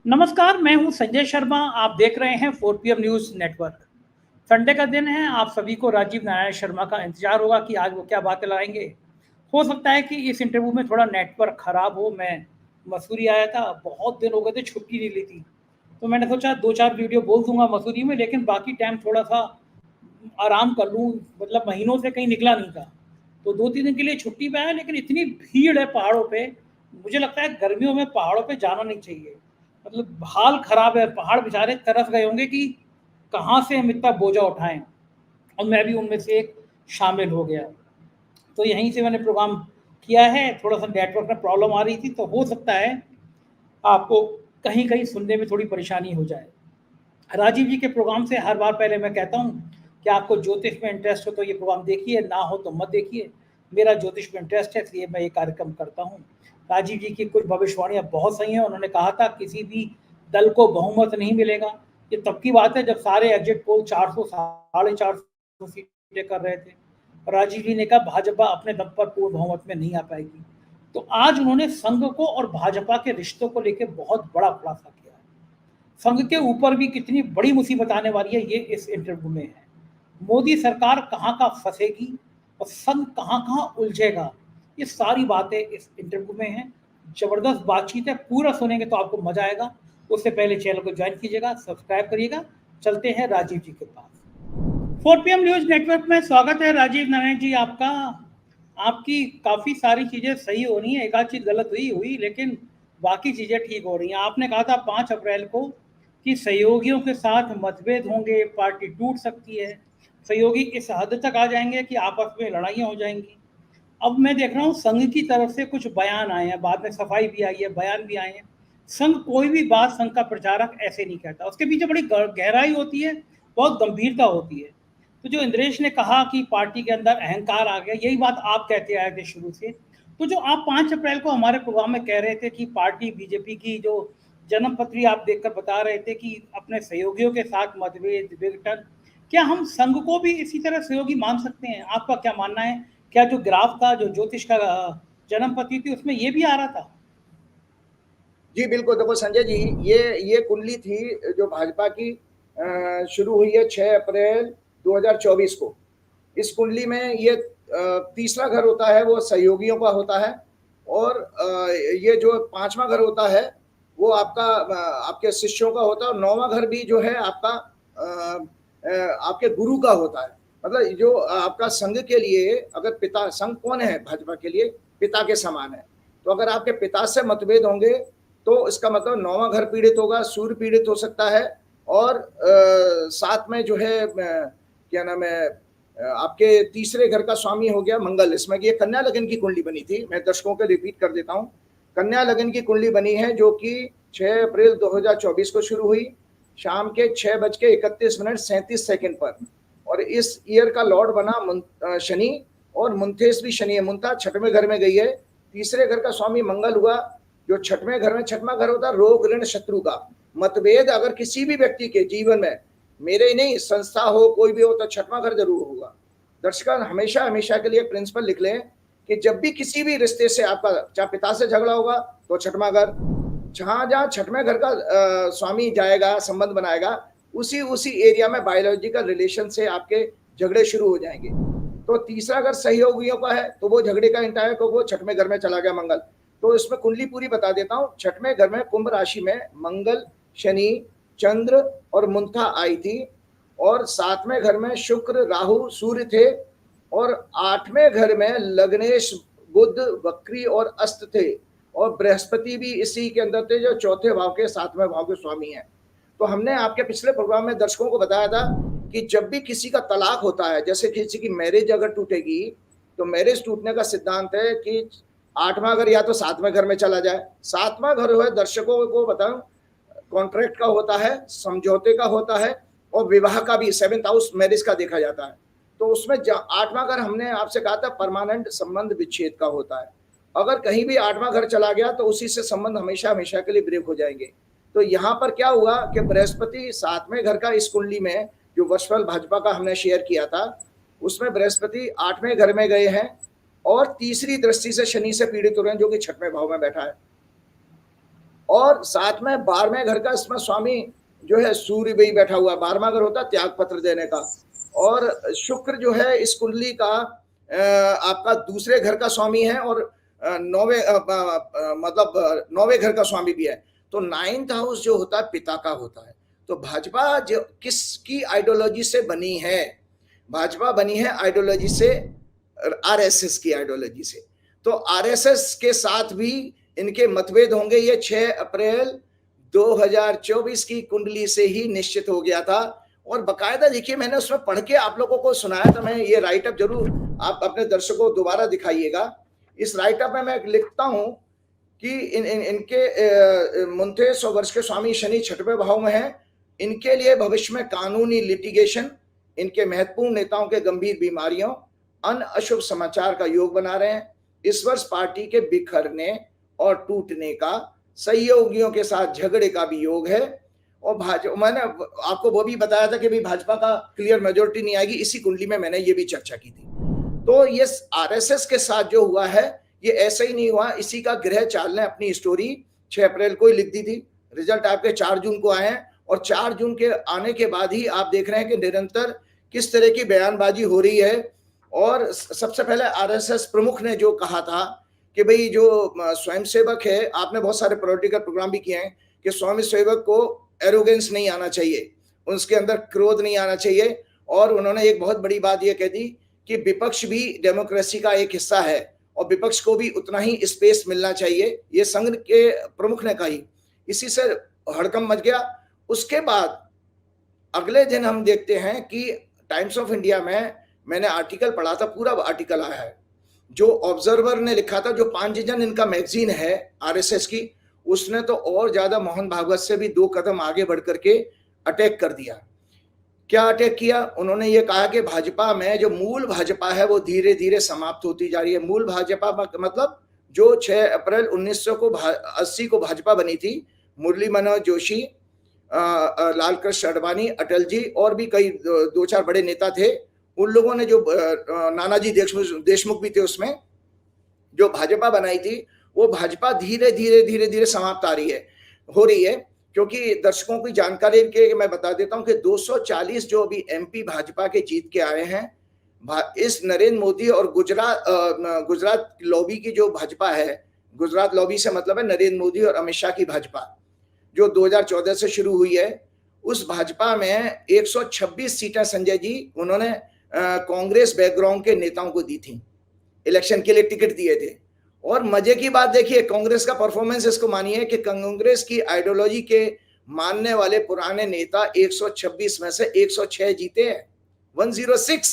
नमस्कार, मैं हूं संजय शर्मा। आप देख रहे हैं 4 PM न्यूज़ नेटवर्क। संडे का दिन है। आप सभी को राजीव नारायण शर्मा का इंतजार होगा कि आज वो क्या बातें लाएंगे। हो सकता है कि इस इंटरव्यू में थोड़ा नेटवर्क खराब हो। मैं मसूरी आया था, बहुत दिन हो गए थे, छुट्टी नहीं ली थी, तो मैंने सोचा 2-4 वीडियो बोल दूंगा मसूरी में, लेकिन बाकी टाइम थोड़ा सा आराम कर लूँ। मतलब महीनों से कहीं निकला नहीं था, तो 2-3 दिन के लिए छुट्टी पे आया। लेकिन इतनी भीड़ है पहाड़ों पे, मुझे लगता है गर्मियों में पहाड़ों पे जाना नहीं चाहिए। मतलब हाल खराब है, पहाड़ बेचारे तरस गए होंगे कि कहाँ से हम इतना बोझा उठाएं, और मैं भी उनमें से एक शामिल हो गया। तो यहीं से मैंने प्रोग्राम किया है। थोड़ा सा नेटवर्क में प्रॉब्लम आ रही थी, तो हो सकता है आपको कहीं कहीं सुनने में थोड़ी परेशानी हो जाए। राजीव जी के प्रोग्राम से हर बार पहले मैं कहता हूँ कि आपको ज्योतिष में इंटरेस्ट हो तो ये प्रोग्राम देखिए, ना हो तो मत देखिए। मेरा ज्योतिष में इंटरेस्ट है, इसलिए मैं ये कार्यक्रम करता हूँ। राजीव जी की कुछ भविष्यवाणियाँ बहुत सही हैं। उन्होंने कहा था किसी भी दल को बहुमत नहीं मिलेगा। ये तब की बात है जब सारे एग्जिट पोल 400 450 सीटें कर रहे थे। राजीव जी ने कहा भाजपा अपने दम पर पूर्ण बहुमत में नहीं आ पाएगी। तो आज उन्होंने संघ को और भाजपा के रिश्तों को लेकर बहुत बड़ा खुलासा किया है। संघ के ऊपर भी कितनी बड़ी मुसीबत आने वाली है, ये इस इंटरव्यू में है। मोदी सरकार कहाँ का फंसेगी और संघ कहाँ कहाँ उलझेगा, ये सारी बातें इस इंटरव्यू में हैं। जबरदस्त बातचीत है, पूरा सुनेंगे तो आपको मजा आएगा। उससे पहले चैनल को ज्वाइन कीजिएगा, सब्सक्राइब करिएगा। चलते हैं राजीव जी के पास। 4 PM न्यूज नेटवर्क में स्वागत है राजीव नारायण जी आपका। आपकी काफी सारी चीजें सही हो रही हैं, एक आध चीज गलत हुई हुई, लेकिन बाकी चीजें ठीक हो रही हैं। आपने कहा था 5 अप्रैल को कि सहयोगियों के साथ मतभेद होंगे, पार्टी टूट सकती है, सहयोगी इस हद तक आ जाएंगे कि आपस में लड़ाइयाँ हो जाएंगी। अब मैं देख रहा हूँ संघ की तरफ से कुछ बयान आए हैं, बाद में सफाई भी आई है, बयान भी आए हैं। संघ कोई भी बात संघ का प्रचारक ऐसे नहीं कहता, उसके पीछे बड़ी गहराई होती है, बहुत गंभीरता होती है। तो जो इंद्रेश ने कहा कि पार्टी के अंदर अहंकार आ गया, यही बात आप कहते आए थे शुरू से। तो जो आप 5 अप्रैल को हमारे प्रोग्राम में कह रहे थे कि पार्टी बीजेपी की जो जन्म पत्री आप देखकर बता रहे थे कि अपने सहयोगियों के साथ मतभेद विघटन, क्या हम संघ को भी इसी तरह सहयोगी मान सकते हैं? आपका क्या मानना है? क्या जो ग्राफ का, जो ज्योतिष का जन्म पत्री थी, उसमें ये भी आ रहा था? जी बिल्कुल। देखो संजय जी, ये कुंडली थी जो भाजपा की शुरू हुई है 6 अप्रैल 2024 को। इस कुंडली में ये तीसरा घर होता है वो सहयोगियों का होता है, और ये जो 5वां घर होता है वो आपका आपके शिष्यों का होता है, और 9वां घर भी जो है आपका आपके गुरु का होता है। मतलब जो आपका संघ के लिए, अगर पिता, संघ कौन है भाजपा के लिए? पिता के समान है। तो अगर आपके पिता से मतभेद होंगे तो इसका मतलब 9वां घर पीड़ित होगा, सूर्य पीड़ित हो सकता है, और साथ में जो है क्या नाम है, आपके तीसरे घर का स्वामी हो गया मंगल। इसमें ये कन्या लगन की कुंडली बनी थी। मैं दर्शकों को रिपीट कर देता हूँ, कन्या लगन की कुंडली बनी है जो कि 6 अप्रैल 2024 को शुरू हुई, शाम के 6:31 पर। और इस ईयर का लॉर्ड बना शनि, और मुंथेस भी शनि है। मुंथा 6वें घर में गई है। तीसरे घर का स्वामी मंगल हुआ, जो 6वें घर में, 6वां घर होता है रोग ऋण शत्रु का। मतभेद अगर किसी भी व्यक्ति के जीवन में, मेरे ही नहीं, संस्था हो, कोई भी हो, तो 6वां घर जरूर होगा। दर्शक हमेशा हमेशा के लिए प्रिंसिपल लिख लें कि जब भी किसी भी रिश्ते से आपका, चाहे पिता से झगड़ा होगा तो 6वां घर, जहां जहां 6वें घर का स्वामी जाएगा, संबंध बनाएगा, उसी एरिया में बायोलॉजिकल रिलेशन से आपके झगड़े शुरू हो जाएंगे। तो तीसरा घर सहयोगियों का है, तो वो झगड़े का इंटायर को वो 6वें घर में चला गया मंगल। तो इसमें कुंडली पूरी बता देता हूँ। 6वें घर में कुंभ राशि में मंगल, शनि, चंद्र और मुंथा आई थी, और 7वें घर में शुक्र, राहु, सूर्य थे, और 8वें घर में लग्नेश, बुध, वक्री और अस्त थे, और बृहस्पति भी इसी के अंदर थे, जो चौथे भाव के 7वें भाव के स्वामी हैं। तो हमने आपके पिछले प्रोग्राम में दर्शकों को बताया था कि जब भी किसी का तलाक होता है, जैसे किसी की मैरिज अगर टूटेगी, तो मैरिज टूटने का सिद्धांत है कि 8वां घर या तो 7वें घर में चला जाए। 7वां घर है, दर्शकों को बताऊं, कॉन्ट्रैक्ट का होता है, समझौते का होता है, और विवाह का भी 7th हाउस मैरिज का देखा जाता है। तो उसमें 8वां घर हमने आपसे कहा था परमानेंट संबंध विच्छेद का होता है। अगर कहीं भी 8वां घर चला गया तो उसी से संबंध हमेशा हमेशा के लिए ब्रेक हो जाएंगे। तो यहाँ पर क्या हुआ कि बृहस्पति 7वें घर का, इस कुंडली में जो वर्षफल भाजपा का हमने शेयर किया था, उसमें बृहस्पति 8वें घर में गए हैं, और तीसरी दृष्टि से शनि से पीड़ित हो रहे हैं, जो कि 6वें भाव में बैठा है। और साथ में 12वें घर का इसमें स्वामी जो है सूर्य भी बैठा हुआ है। 12वां घर होता है त्याग पत्र देने का। और शुक्र जो है इस कुंडली का आपका दूसरे घर का स्वामी है और 9वें मतलब 9वें घर का स्वामी भी है। तो 9th हाउस जो होता है पिता का होता है। तो भाजपा जो किसकी आइडियोलॉजी से बनी है? भाजपा बनी है आइडियोलॉजी से, आरएसएस की आइडियोलॉजी से। तो आरएसएस के साथ भी इनके मतभेद होंगे। ये 6 अप्रैल 2024 की कुंडली से ही निश्चित हो गया था। और बकायदा देखिए, मैंने उसमें पढ़ के आप लोगों को सुनाया था। मैं ये राइटअप जरूर आप अपने दर्शकों को दोबारा दिखाइएगा। इस राइटअप में मैं लिखता हूं कि इनके 29 वर्ष के स्वामी शनि 6वें भाव में है। इनके लिए भविष्य में कानूनी लिटिगेशन, इनके महत्वपूर्ण नेताओं के गंभीर बीमारियों, अन्य अशुभ समाचार का योग बना रहे हैं। इस वर्ष पार्टी के बिखरने और टूटने का, सहयोगियों के साथ झगड़े का भी योग है। और भाजपा, मैंने आपको वो भी बताया था कि भाई भाजपा का क्लियर मेजोरिटी नहीं आएगी। इसी कुंडली में मैंने ये भी चर्चा की थी। तो ये आरएसएस के साथ जो हुआ है ये ऐसा ही नहीं हुआ। इसी का ग्रह चाल ने अपनी स्टोरी 6 अप्रैल को ही लिख दी थी। रिजल्ट आपके 4 जून को आए हैं और 4 जून के आने के बाद ही आप देख रहे हैं कि निरंतर किस तरह की बयानबाजी हो रही है। और सबसे पहले आरएसएस प्रमुख ने जो कहा था कि भाई जो स्वयंसेवक है, आपने बहुत सारे पॉलिटिकल प्रोग्राम भी किए हैं, कि स्वयंसेवक को एरोगेंस नहीं आना चाहिए, उसके अंदर क्रोध नहीं आना चाहिए। और उन्होंने एक बहुत बड़ी बात यह कह दी कि विपक्ष भी डेमोक्रेसी का एक हिस्सा है और विपक्ष को भी उतना ही स्पेस मिलना चाहिए। ये संघ के प्रमुख ने कही। इसी से हड़कंप मच गया। उसके बाद अगले दिन हम देखते हैं कि टाइम्स ऑफ इंडिया में मैंने आर्टिकल पढ़ा था, पूरा आर्टिकल आया है जो ऑब्जर्वर ने लिखा था, जो पांचजन इनका मैगजीन है आरएसएस की, उसने तो और ज्यादा मोहन भागवत से भी 2 कदम आगे बढ़ करके अटैक कर दिया। क्या अटैक किया? उन्होंने ये कहा कि भाजपा में जो मूल भाजपा है वो धीरे धीरे समाप्त होती जा रही है। मूल भाजपा मतलब जो 6 अप्रैल 1980 को भाजपा बनी थी, मुरली मनोहर जोशी, लाल कृष्ण अडवाणी, अटल जी और भी कई 2-4 बड़े नेता थे। उन लोगों ने जो नानाजी देशमुख भी थे, उसमें जो भाजपा बनाई थी, वो भाजपा धीरे धीरे समाप्त हो रही है। क्योंकि दर्शकों की जानकारी के मैं बता देता हूं कि 240 जो अभी एमपी भाजपा के जीत के आए हैं, इस नरेंद्र मोदी और गुजरात लॉबी की जो भाजपा है, गुजरात लॉबी से मतलब है नरेंद्र मोदी और अमित शाह की भाजपा, जो 2014 से शुरू हुई है, उस भाजपा में 126 सीटें संजय जी उन्होंने कांग्रेस बैकग्राउंड के नेताओं को दी थी, इलेक्शन के लिए टिकट दिए थे। और मजे की बात देखिए, कांग्रेस का परफॉर्मेंस इसको मानिए कि कांग्रेस की आइडियोलॉजी के मानने वाले पुराने नेता 126 में से 106 जीते हैं, 106।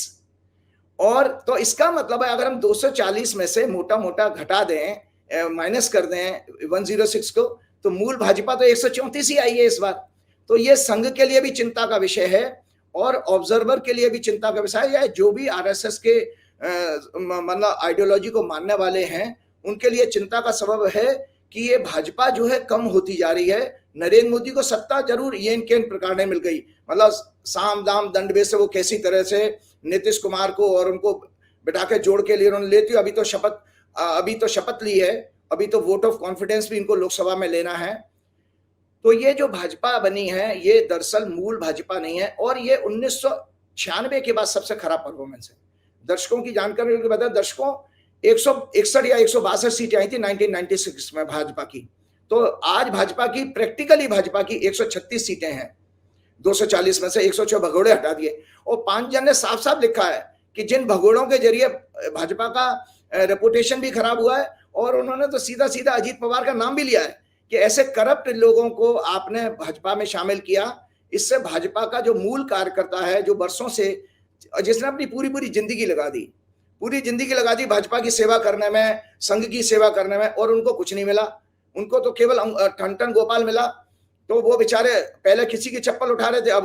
और तो इसका मतलब है अगर हम 240 में से मोटा मोटा घटा दें, माइनस कर दें 106 को, तो मूल भाजपा तो 134 ही आई है इस बार। तो ये संघ के लिए भी चिंता का विषय है और ऑब्जर्वर के लिए भी चिंता का विषय है। जो भी आरएसएस के मतलब आइडियोलॉजी को मानने वाले हैं, उनके लिए चिंता का सबब है कि ये भाजपा जो है कम होती जा रही है। नरेंद्र मोदी को सत्ता जरूर ये इनके प्रकार ने मिल गई, मतलब साम दाम दंड से वो कैसी तरह से नीतीश कुमार को और उनको बिठा के जोड़ के लिए उन्होंने लेती। अभी तो शपथ ली है, अभी तो वोट ऑफ कॉन्फिडेंस भी इनको लोकसभा में लेना है। तो ये जो भाजपा बनी है ये दरअसल मूल भाजपा नहीं है और ये 1996 के बाद सबसे खराब परफॉर्मेंस है। दर्शकों की जानकारी के बता, दर्शकों 161 या 162 सीटें आई थी 1996 में भाजपा की। तो आज भाजपा की प्रैक्टिकली भाजपा की 136 सीटें हैं, 240 में से 106 भगोड़े हटा दिए। और 5 जन ने साफ साफ लिखा है कि जिन भगोड़ों के जरिए भाजपा का रेपुटेशन भी खराब हुआ है, और उन्होंने तो सीधा सीधा अजीत पवार का नाम भी लिया है कि ऐसे करप्ट लोगों को आपने भाजपा में शामिल किया। इससे भाजपा का जो मूल कार्यकर्ता है, जो वर्षों से, जिसने अपनी पूरी जिंदगी लगा दी भाजपा की सेवा करने में, संघ की सेवा करने में, और उनको कुछ नहीं मिला। उनको तो केवल ठन गोपाल मिला। तो वो बेचारे पहले किसी की चप्पल उठा रहे थे, अब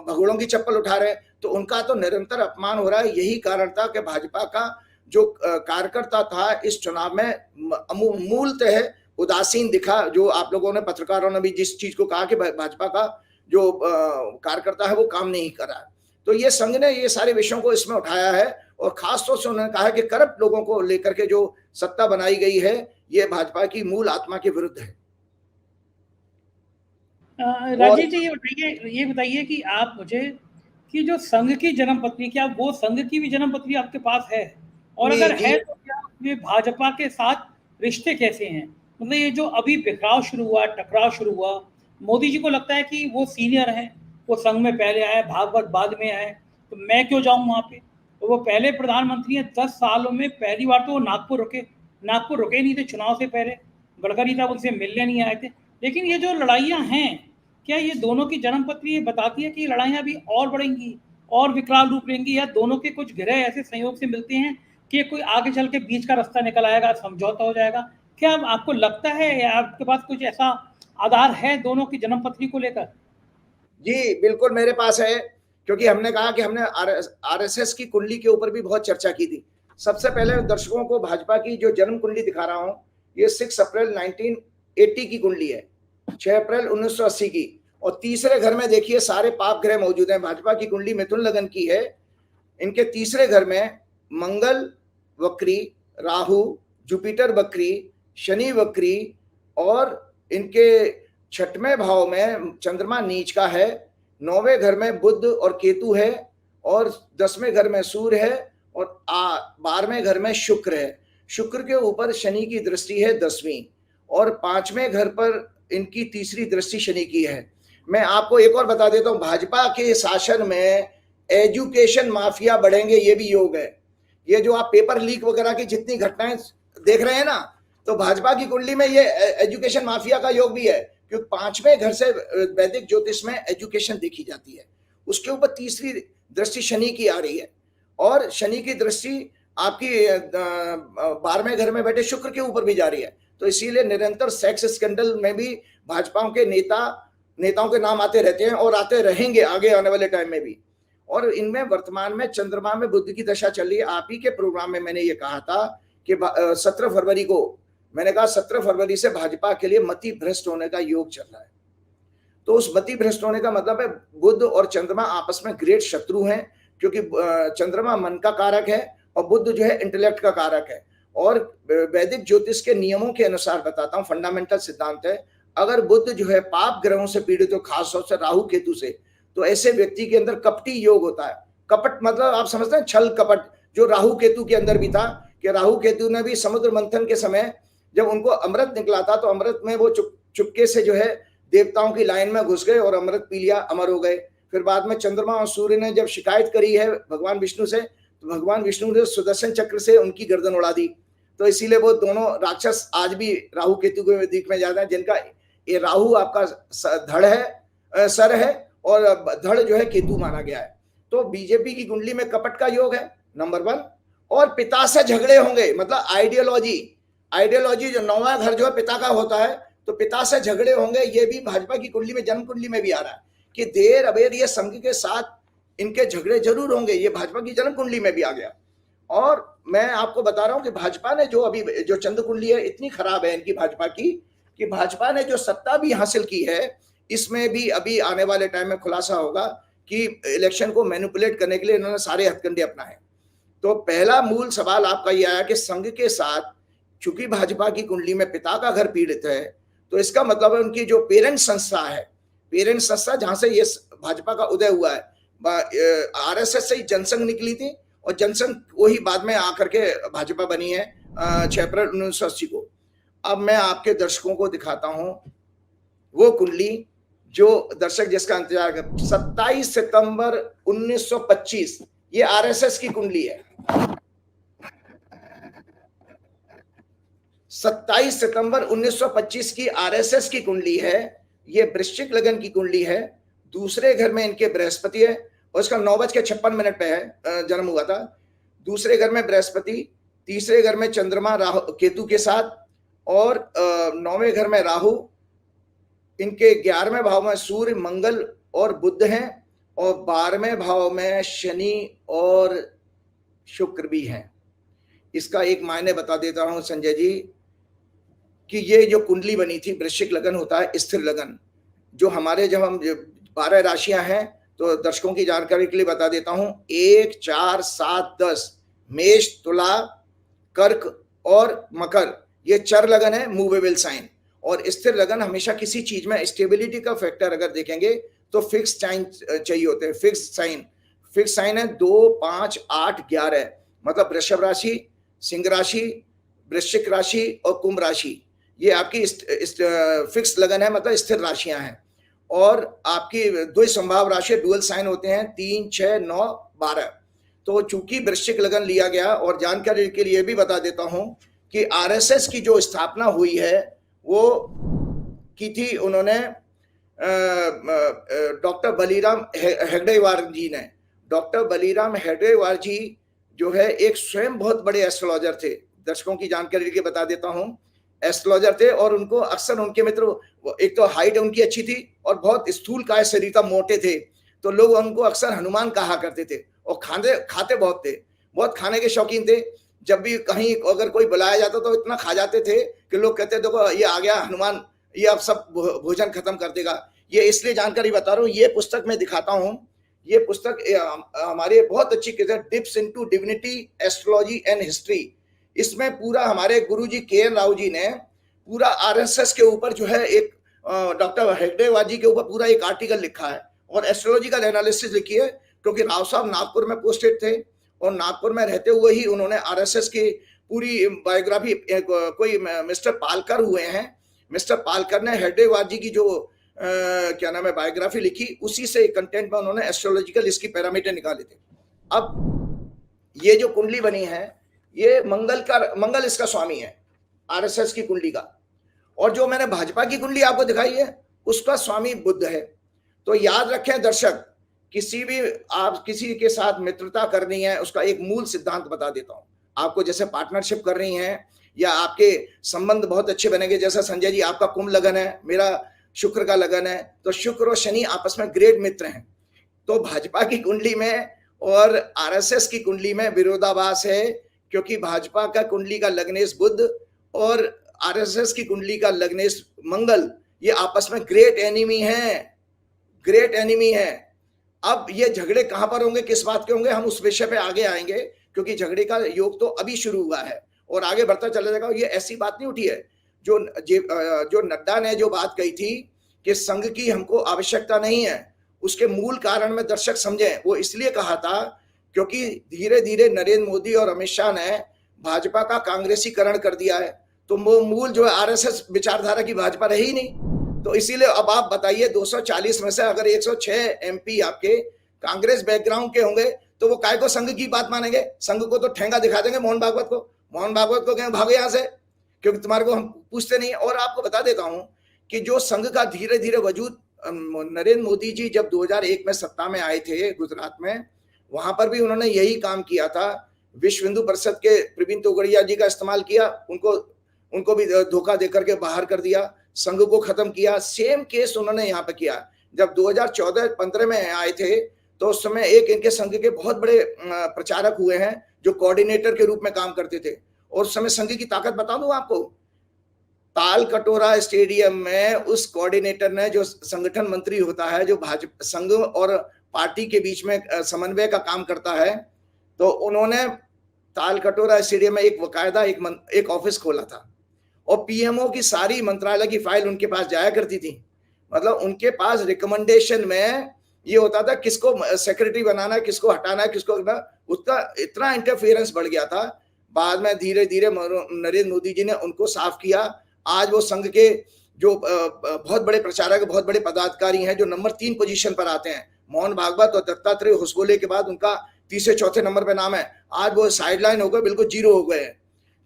भगोड़ों की चप्पल उठा रहे हैं। तो उनका तो निरंतर अपमान हो रहा है। यही कारण था कि भाजपा का जो कार्यकर्ता था इस चुनाव में मूलतः उदासीन दिखा। जो आप लोगों ने, पत्रकारों ने भी जिस चीज को कहा कि भाजपा का जो कार्यकर्ता है वो काम नहीं कर रहा है, तो ये संघ ने ये सारे विषयों को इसमें उठाया है। और खास तौर से उन्होंने कहा कि करप्ट लोगों को लेकर के जो सत्ता बनाई गई है ये भाजपा की मूल आत्मा के विरुद्ध है। राजीव जी, ये बताइए कि आप मुझे कि जो संघ की जन्म पत्री, क्या वो संघ की भी जन्म पत्री आपके पास है, और जी अगर जी है तो क्या ये भाजपा के साथ रिश्ते कैसे हैं? मतलब ये जो अभी बिखराव शुरू हुआ, टकराव शुरू हुआ, मोदी जी को लगता है कि वो सीनियर हैं, वो संघ में पहले आए, भागवत बाद में आए, तो मैं क्यों जाऊं वहाँ पे? तो वो पहले प्रधानमंत्री हैं, 10 सालों में पहली बार तो वो नागपुर रुके नहीं थे चुनाव से पहले। गडकरी साहब उनसे मिलने नहीं आए थे। लेकिन ये जो लड़ाइयाँ हैं, क्या ये दोनों की जन्म पत्री ये बताती है कि ये लड़ाइयाँ अभी और बढ़ेंगी और विकराल रूप लेंगी, या दोनों के कुछ ग्रह ऐसे संयोग से मिलते हैं कि कोई आगे चल के बीच का रास्ता निकल आएगा, समझौता हो जाएगा? क्या आपको लगता है, या आपके पास कुछ ऐसा आधार है दोनों की जन्म पत्री को लेकर? जी, बिल्कुल मेरे पास है, क्योंकि हमने कहा कि हमने आरएसएस की कुंडली के ऊपर भी बहुत चर्चा की थी। सबसे पहले दर्शकों को भाजपा की जो जन्म कुंडली दिखा रहा हूं, ये 6 अप्रैल 1980 की कुंडली है, 6 अप्रैल 1980 की। और तीसरे घर में देखिए सारे पाप ग्रह मौजूद हैं। भाजपा की कुंडली मिथुन लगन की है। इनके तीसरे घर में मंगल वक्री, राहु, जुपिटर वक्री, शनि वक्री, और इनके 6वें भाव में चंद्रमा नीच का है, 9वें घर में बुध और केतु है, और 10वें घर में सूर्य है, और 12वें घर में शुक्र है। शुक्र के ऊपर शनि की दृष्टि है 10वीं, और 5वें घर पर इनकी तीसरी दृष्टि शनि की है। मैं आपको एक और बता देता हूं, भाजपा के शासन में एजुकेशन माफिया बढ़ेंगे, ये भी योग है। ये जो आप पेपर लीक वगैरह की जितनी घटनाएं देख रहे हैं ना, तो भाजपा की कुंडली में ये एजुकेशन माफिया का योग भी है, क्योंकि 5वें घर से वैदिक ज्योतिष में एजुकेशन देखी जाती है। उसके ऊपर तीसरी दृष्टि शनि की आ रही है, और शनि की दृष्टि आपकी 12वें घर में बैठे शुक्र के ऊपर भी जा रही है। तो इसीलिए निरंतर सेक्स स्कैंडल में भी भाजपा के नेताओं के नाम आते रहते हैं, और आते रहेंगे आगे आने वाले टाइम में भी। और इनमें वर्तमान में चंद्रमा में बुध की दशा चल रही है। आप ही के प्रोग्राम में मैंने ये कहा था कि 17 फरवरी को मैंने कहा 17 फरवरी से भाजपा के लिए मति भ्रष्ट होने का योग चल रहा है। तो उस मति भ्रष्ट होने का मतलब है बुध और चंद्रमा आपस में ग्रेट शत्रु हैं, क्योंकि चंद्रमा मन का कारक है और बुध जो है इंटेलेक्ट का कारक है। और वैदिक ज्योतिष के नियमों के अनुसार बताता हूं, फंडामेंटल सिद्धांत है, अगर बुध जो है पाप ग्रहों से पीड़ित हो, खासतौर से राहु केतु से, तो ऐसे व्यक्ति के अंदर कपटी योग होता है। कपट मतलब आप समझते हैं छल कपट, जो राहु केतु के अंदर भी था, कि राहु केतु ने भी समुद्र मंथन के समय जब उनको अमृत निकला था, तो अमृत में वो चुपके से जो है देवताओं की लाइन में घुस गए और अमृत पी लिया, अमर हो गए। फिर बाद में चंद्रमा और सूर्य ने जब शिकायत करी है भगवान विष्णु से, तो भगवान विष्णु ने सुदर्शन चक्र से उनकी गर्दन उड़ा दी। तो इसीलिए वो दोनों राक्षस आज भी राहु केतु के दिख में जाते हैं, जिनका ये राहु आपका धड़ है, सर है, और धड़ जो है केतु माना गया है। तो बीजेपी की कुंडली में कपट का योग है नंबर 1, और पिता से झगड़े होंगे, मतलब आइडियोलॉजी जो 9वां घर जो है पिता का होता है, तो पिता से झगड़े होंगे। ये भी भाजपा की कुंडली में, जन्म कुंडली में भी आ रहा है कि देर अबेर ये संघ के साथ इनके झगड़े जरूर होंगे। ये भाजपा की जन्म कुंडली में भी आ गया। और मैं आपको बता रहा हूं कि भाजपा ने जो अभी जो चंद्र कुंडली है इतनी खराब है इनकी भाजपा की, कि भाजपा ने जो सत्ता भी हासिल की है, इसमें भी अभी आने वाले टाइम में खुलासा होगा कि इलेक्शन को मैनिपुलेट करने के लिए इन्होंने सारे हथकंडे अपनाए। तो पहला मूल सवाल आपका यह आया कि संघ के साथ, चूंकि भाजपा की कुंडली में पिता का घर पीड़ित है, तो इसका मतलब है उनकी जो पेरेंट संस्था जहां से ये भाजपा का उदय हुआ है, आरएसएस से ही जनसंघ निकली थी, और जनसंघ वही बाद में आकर के भाजपा बनी है 6 अप्रैल 1980 को। अब मैं आपके दर्शकों को दिखाता हूं वो कुंडली जो दर्शक जिसका इंतजार कर, 27 सितंबर 1925, ये आरएसएस की कुंडली है। 27 सितंबर 1925 की आरएसएस की कुंडली है। ये वृश्चिक लगन की कुंडली है। दूसरे घर में इनके बृहस्पति है, और इसका 9:56 पे है, जन्म हुआ था। दूसरे घर में बृहस्पति, तीसरे घर में चंद्रमा राहु केतु के साथ, और 9वें घर में राहु, इनके 11वें भाव में सूर्य मंगल और बुध हैं, और 12वें भाव में शनि और शुक्र भी हैं। इसका एक मायने बता देता हूं संजय जी, कि ये जो कुंडली बनी थी, वृश्चिक लगन होता है स्थिर लगन, जो हमारे जब हम 12 राशियां हैं, तो दर्शकों की जानकारी के लिए बता देता हूं, 1, 4, 7, 10, मेष, तुला, कर्क और मकर, ये चर लगन है, मूवेबल साइन। और स्थिर लगन हमेशा किसी चीज में स्टेबिलिटी का फैक्टर अगर देखेंगे तो फिक्स साइन चाहिए होते हैं। फिक्स साइन है 2, 5, 8, 11, मतलब वृषभ राशि, सिंह राशि, वृश्चिक राशि और कुंभ राशि, ये आपकी फिक्स लगन है, मतलब स्थिर राशियां हैं। और आपकी दो संभाव राशि डुअल साइन होते हैं 3, 6, 9, 12। तो चूंकि वृश्चिक लगन लिया गया, और जानकारी के लिए भी बता देता हूं कि आरएसएस की जो स्थापना हुई है वो की थी उन्होंने डॉक्टर बलीराम हेगडेवार जी ने। डॉक्टर बलीराम हेगडेवार जी जो है एक स्वयं बहुत बड़े एस्ट्रोलॉजर थे। दर्शकों की जानकारी के बता देता हूं, एस्ट्रोलॉजर थे, और उनको अक्सर उनके मित्र, एक तो हाइट उनकी अच्छी थी और बहुत स्थूल काय शरीर का, मोटे थे, तो लोग उनको अक्सर हनुमान कहा करते थे। और खाते बहुत थे, बहुत खाने के शौकीन थे। जब भी कहीं अगर कोई बुलाया जाता तो इतना खा जाते थे कि लोग कहते देखो ये आ गया हनुमान, ये अब सब भोजन खत्म कर देगा। ये इसलिए जानकारी बता रहा हूँ, ये पुस्तक मैं दिखाता हूँ। ये पुस्तक हमारे बहुत अच्छी किताब, dips into divinity, astrology and history. इसमें पूरा हमारे गुरुजी के.एन. राव जी ने पूरा आरएसएस के ऊपर जो है एक डॉक्टर हेगडेवार जी के ऊपर पूरा एक आर्टिकल लिखा है और एस्ट्रोलॉजिकल एनालिसिस लिखी है, क्योंकि राव साहब नागपुर में पोस्टेड थे और नागपुर में रहते हुए ही उन्होंने आरएसएस की पूरी बायोग्राफी, कोई मिस्टर पालकर हुए हैं, मिस्टर पालकर ने हेगडेवार जी की जो क्या नाम है बायोग्राफी लिखी, उसी से कंटेंट में उन्होंने एस्ट्रोलॉजिकल इसकी पैरामीटर निकाले थे। अब ये जो कुंडली बनी है, ये मंगल इसका स्वामी है, आरएसएस की कुंडली का। और जो मैंने भाजपा की कुंडली आपको दिखाई है उसका स्वामी बुध है। तो याद रखें दर्शक, आप किसी के साथ मित्रता करनी है, उसका एक मूल सिद्धांत बता देता हूं आपको। जैसे पार्टनरशिप कर रही हैं या आपके संबंध बहुत अच्छे बनेंगे, जैसा संजय जी आपका कुंभ लगन है, मेरा शुक्र का लगन है, तो शुक्र और शनि आपस में ग्रेट मित्र हैं। तो भाजपा की कुंडली में और आरएसएस की कुंडली में विरोधाभास है, क्योंकि भाजपा का कुंडली का लग्नेश बुध और आरएसएस की कुंडली का लग्नेश मंगल, ये आपस में ग्रेट एनिमी है। अब ये झगड़े कहां पर होंगे, किस बात के होंगे, हम उस विषय पे आगे आएंगे, क्योंकि झगड़े का योग तो अभी शुरू हुआ है और आगे बढ़ता चला जाएगा। ये ऐसी बात नहीं उठी है जो नड्डा ने जो बात कही थी कि संघ की हमको आवश्यकता नहीं है, उसके मूल कारण में दर्शक समझें। वो इसलिए कहा था क्योंकि धीरे धीरे नरेंद्र मोदी और अमित शाह ने भाजपा का कांग्रेसीकरण कर दिया है, तो वो मूल जो है आरएसएस विचारधारा की भाजपा रही ही नहीं। तो इसीलिए अब आप बताइए 240 में से अगर 106 एमपी आपके कांग्रेस बैकग्राउंड के होंगे तो वो काय को संघ की बात मानेंगे? संघ को तो ठेंगा दिखा देंगे मोहन भागवत को कहें भागो यहां से, क्योंकि तुम्हारे को हम पूछते नहीं। और आपको बता देता हूं कि जो संघ का धीरे धीरे वजूद, नरेंद्र मोदी जी जब 2001 में सत्ता में आए थे गुजरात में, वहां पर भी उन्होंने यही काम किया था। विश्व हिंदू परिषद के प्रवीण तोगड़िया जी का इस्तेमाल किया, उनको भी धोखा देकर के बाहर कर दिया, संघ को खत्म किया। सेम केस उन्होंने यहाँ पे किया। जब 2014-15 में आए थे तो उस समय एक इनके संघ के बहुत बड़े प्रचारक हुए हैं जो कोऑर्डिनेटर के रूप में काम करते थे, और उस समय संघ की ताकत बता दूं आपको, ताल कटोरा स्टेडियम में उस कोऑर्डिनेटर ने, जो संगठन मंत्री होता है, जो भाजपा संघ और पार्टी के बीच में समन्वय का काम करता है, तो उन्होंने ताल कटोरा स्टेडियम में एक बकायदा एक ऑफिस खोला था और पीएमओ की सारी मंत्रालय की फाइल उनके पास जाया करती थी। मतलब उनके पास रिकमेंडेशन में ये होता था किसको सेक्रेटरी बनाना है, किसको हटाना है, किसको करना, उसका इतना इंटरफेरेंस बढ़ गया था। बाद में धीरे धीरे नरेंद्र मोदी जी ने उनको साफ किया। आज वो संघ के जो बहुत बड़े प्रचारक, बहुत बड़े पदाधिकारी हैं, जो नंबर 3 पोजीशन पर आते हैं, मोहन भागवत और दत्तात्रेय होसबोले के बाद उनका तीसरे चौथे नंबर पे नाम है। आज वो साइडलाइन हो गए, बिल्कुल जीरो हो गए हैं,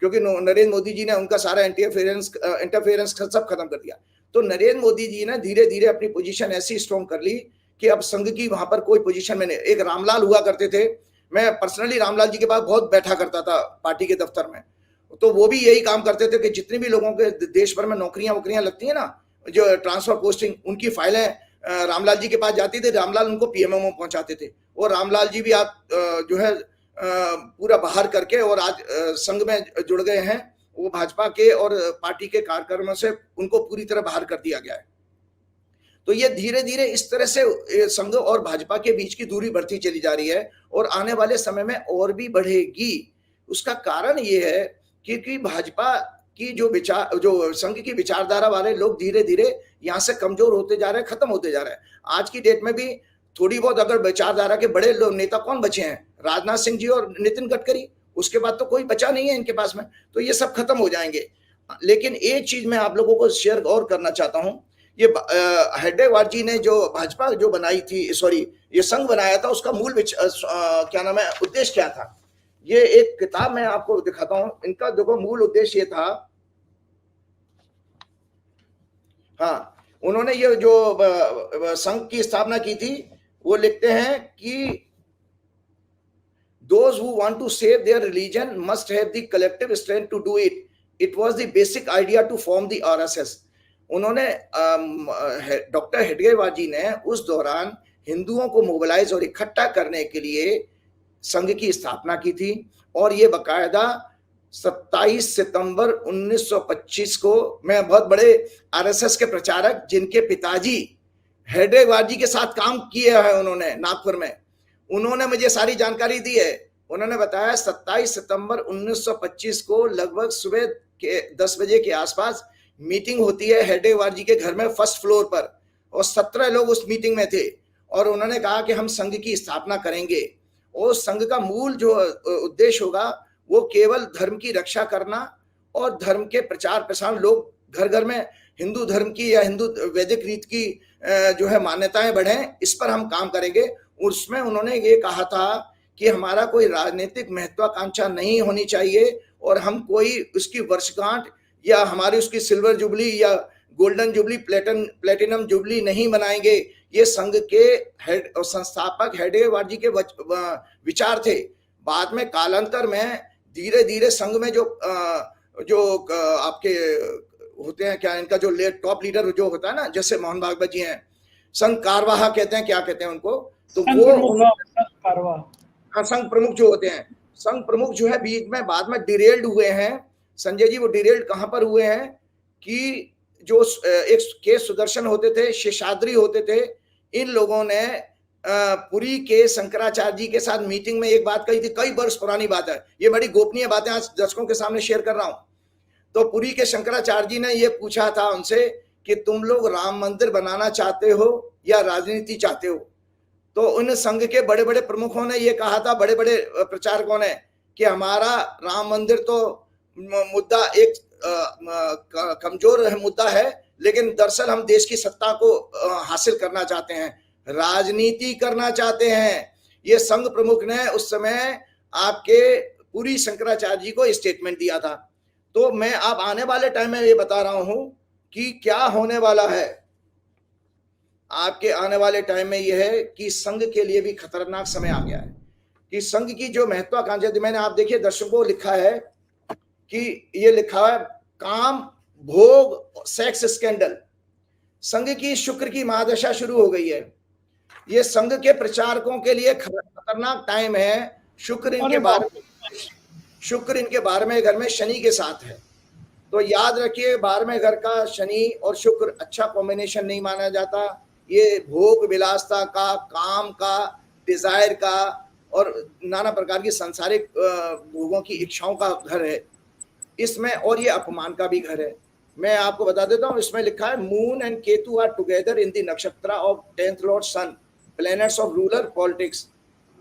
क्योंकि नरेंद्र मोदी जी ने उनका सारा इंटरफेरेंस सब खत्म कर दिया। तो नरेंद्र मोदी जी ने धीरे धीरे अपनी पोजीशन ऐसी स्ट्रॉन्ग कर ली कि अब संघ की वहां पर कोई पोजीशन में नहीं। एक रामलाल हुआ करते थे, मैं पर्सनली रामलाल जी के पास बहुत बैठा करता था पार्टी के दफ्तर में, तो वो भी यही काम करते थे कि जितने भी लोगों के देश भर में नौकरियां लगती है ना, जो ट्रांसफर पोस्टिंग, उनकी फाइलें रामलाल जी के पास जाती थी, रामलाल उनको पीएमओ में पहुंचाते थे। और रामलाल जी भी आप जो है पूरा बाहर करके और आज संघ में जुड़ गए हैं। वो भाजपा के और पार्टी के कार्यक्रमों से उनको पूरी तरह बाहर कर दिया गया है। तो ये धीरे धीरे इस तरह से संघ और भाजपा के बीच की दूरी बढ़ती चली जा रही है और आने वाले समय में और भी बढ़ेगी। उसका कारण ये है क्योंकि भाजपा कि जो संघ की विचारधारा वाले लोग धीरे धीरे यहाँ से कमजोर होते जा रहे हैं, खत्म होते जा रहे हैं। आज की डेट में भी थोड़ी बहुत अगर विचारधारा के बड़े लोग नेता कौन बचे हैं? राजनाथ सिंह जी और नितिन गडकरी, उसके बाद तो कोई बचा नहीं है इनके पास में। तो ये सब खत्म हो जाएंगे। लेकिन एक चीज मैं आप लोगों को शेयर और करना चाहता हूं, ये हेडगेवार जी ने जो भाजपा जो बनाई थी, सॉरी ये संघ बनाया था, उसका मूल क्या नाम है, उद्देश्य क्या था? ये एक किताब मैं आपको दिखाता हूं। इनका देखो मूल उद्देश्य ये था, हाँ, उन्होंने ये जो संघ की स्थापना की थी, वो लिखते हैं कि those who want to save their religion must have the collective strength to do it. It was the basic idea to form the RSS. उन्होंने डॉक्टर हेडगेवार जी ने उस दौरान हिंदुओं को मोबिलाइज और इकट्ठा करने के लिए संघ की स्थापना की थी। और ये बकायदा 27 सितंबर 1925 को, मैं बहुत बड़े आरएसएस के प्रचारक जिनके पिताजी हेडगेवार जी के साथ काम किए हैं उन्होंने नागपुर में, उन्होंने मुझे सारी जानकारी दी है। उन्होंने बताया 27 सितंबर 1925 को लगभग सुबह के 10 बजे के आसपास मीटिंग होती है हेडगेवार जी के घर में फर्स्ट फ्लोर पर, और 17 लोग उस मीटिंग में थे। और उन्होंने कहा कि हम संघ की स्थापना करेंगे, और संघ का मूल जो उद्देश्य होगा वो केवल धर्म की रक्षा करना और धर्म के प्रचार प्रसार, लोग घर घर में हिंदू धर्म की या हिंदू वैदिक रीत की जो है मान्यताएं बढ़ें, इस पर हम काम करेंगे। उसमें उन्होंने ये कहा था कि हमारा कोई राजनीतिक महत्वाकांक्षा नहीं होनी चाहिए, और हम कोई उसकी वर्षगांठ या हमारी उसकी सिल्वर जुबली या गोल्डन जुबली, प्लेटिनम जुबली नहीं मनाएंगे। ये संघ के हेड और संस्थापक हेडगेवार जी के विचार थे। बाद में कालांतर में धीरे धीरे संघ में जो आपके होते हैं, क्या इनका जो टॉप लीडर जो होता है ना, जैसे मोहन भागवत जी हैं, संघ कारवाह कहते हैं, क्या कहते हैं उनको, तो वो संघ प्रमुख जो होते हैं, संघ प्रमुख जो है बीच में बाद में डिरेल्ड हुए हैं। संजय जी, वो डिरेल्ड कहां पर हुए हैं कि जो एक के सुदर्शन होते थे, शेषाद्री होते थे, इन लोगों ने पुरी के शंकराचार्य जी के साथ मीटिंग में एक बात कही थी, कई वर्ष पुरानी बात है, ये बड़ी गोपनीय बातें आज दर्शकों के सामने शेयर कर रहा हूं। तो पुरी के शंकराचार्य जी ने ये पूछा था उनसे कि तुम लोग राम मंदिर बनाना चाहते हो या राजनीति चाहते हो? तो उन संघ के बड़े बड़े प्रमुखों ने ये कहा था, बड़े बड़े प्रचारकों ने, कि हमारा राम मंदिर तो मुद्दा एक कमजोर मुद्दा है, लेकिन दरअसल हम देश की सत्ता को हासिल करना चाहते हैं, राजनीति करना चाहते हैं। ये संघ प्रमुख ने उस समय आपके पुरी शंकराचार्य जी को स्टेटमेंट दिया था। तो मैं अब आने वाले टाइम में ये बता रहा हूं कि क्या होने वाला है आपके आने वाले टाइम में। यह है कि संघ के लिए भी खतरनाक समय आ गया है, कि संघ की जो महत्वाकांक्षा, मैंने आप देखिए दर्शकों को लिखा है कि ये लिखा है काम भोग सेक्स स्कैंडल, संघ की शुक्र की महादशा शुरू हो गई है। ये संघ के प्रचारकों के लिए खतरनाक टाइम है। शुक्र इनके 12वें घर में शनि के साथ है, तो याद रखिए 12वें घर का शनि और शुक्र अच्छा कॉम्बिनेशन नहीं माना जाता। ये भोग विलासता का, काम का, डिजायर का और नाना प्रकार की सांसारिक भोगों की इच्छाओं का घर है इसमें, और ये अपमान का भी घर है। मैं आपको बता देता हूँ, इसमें लिखा है moon and Ketu are together in the nakshatra of 10th lord sun, planets of ruler politics,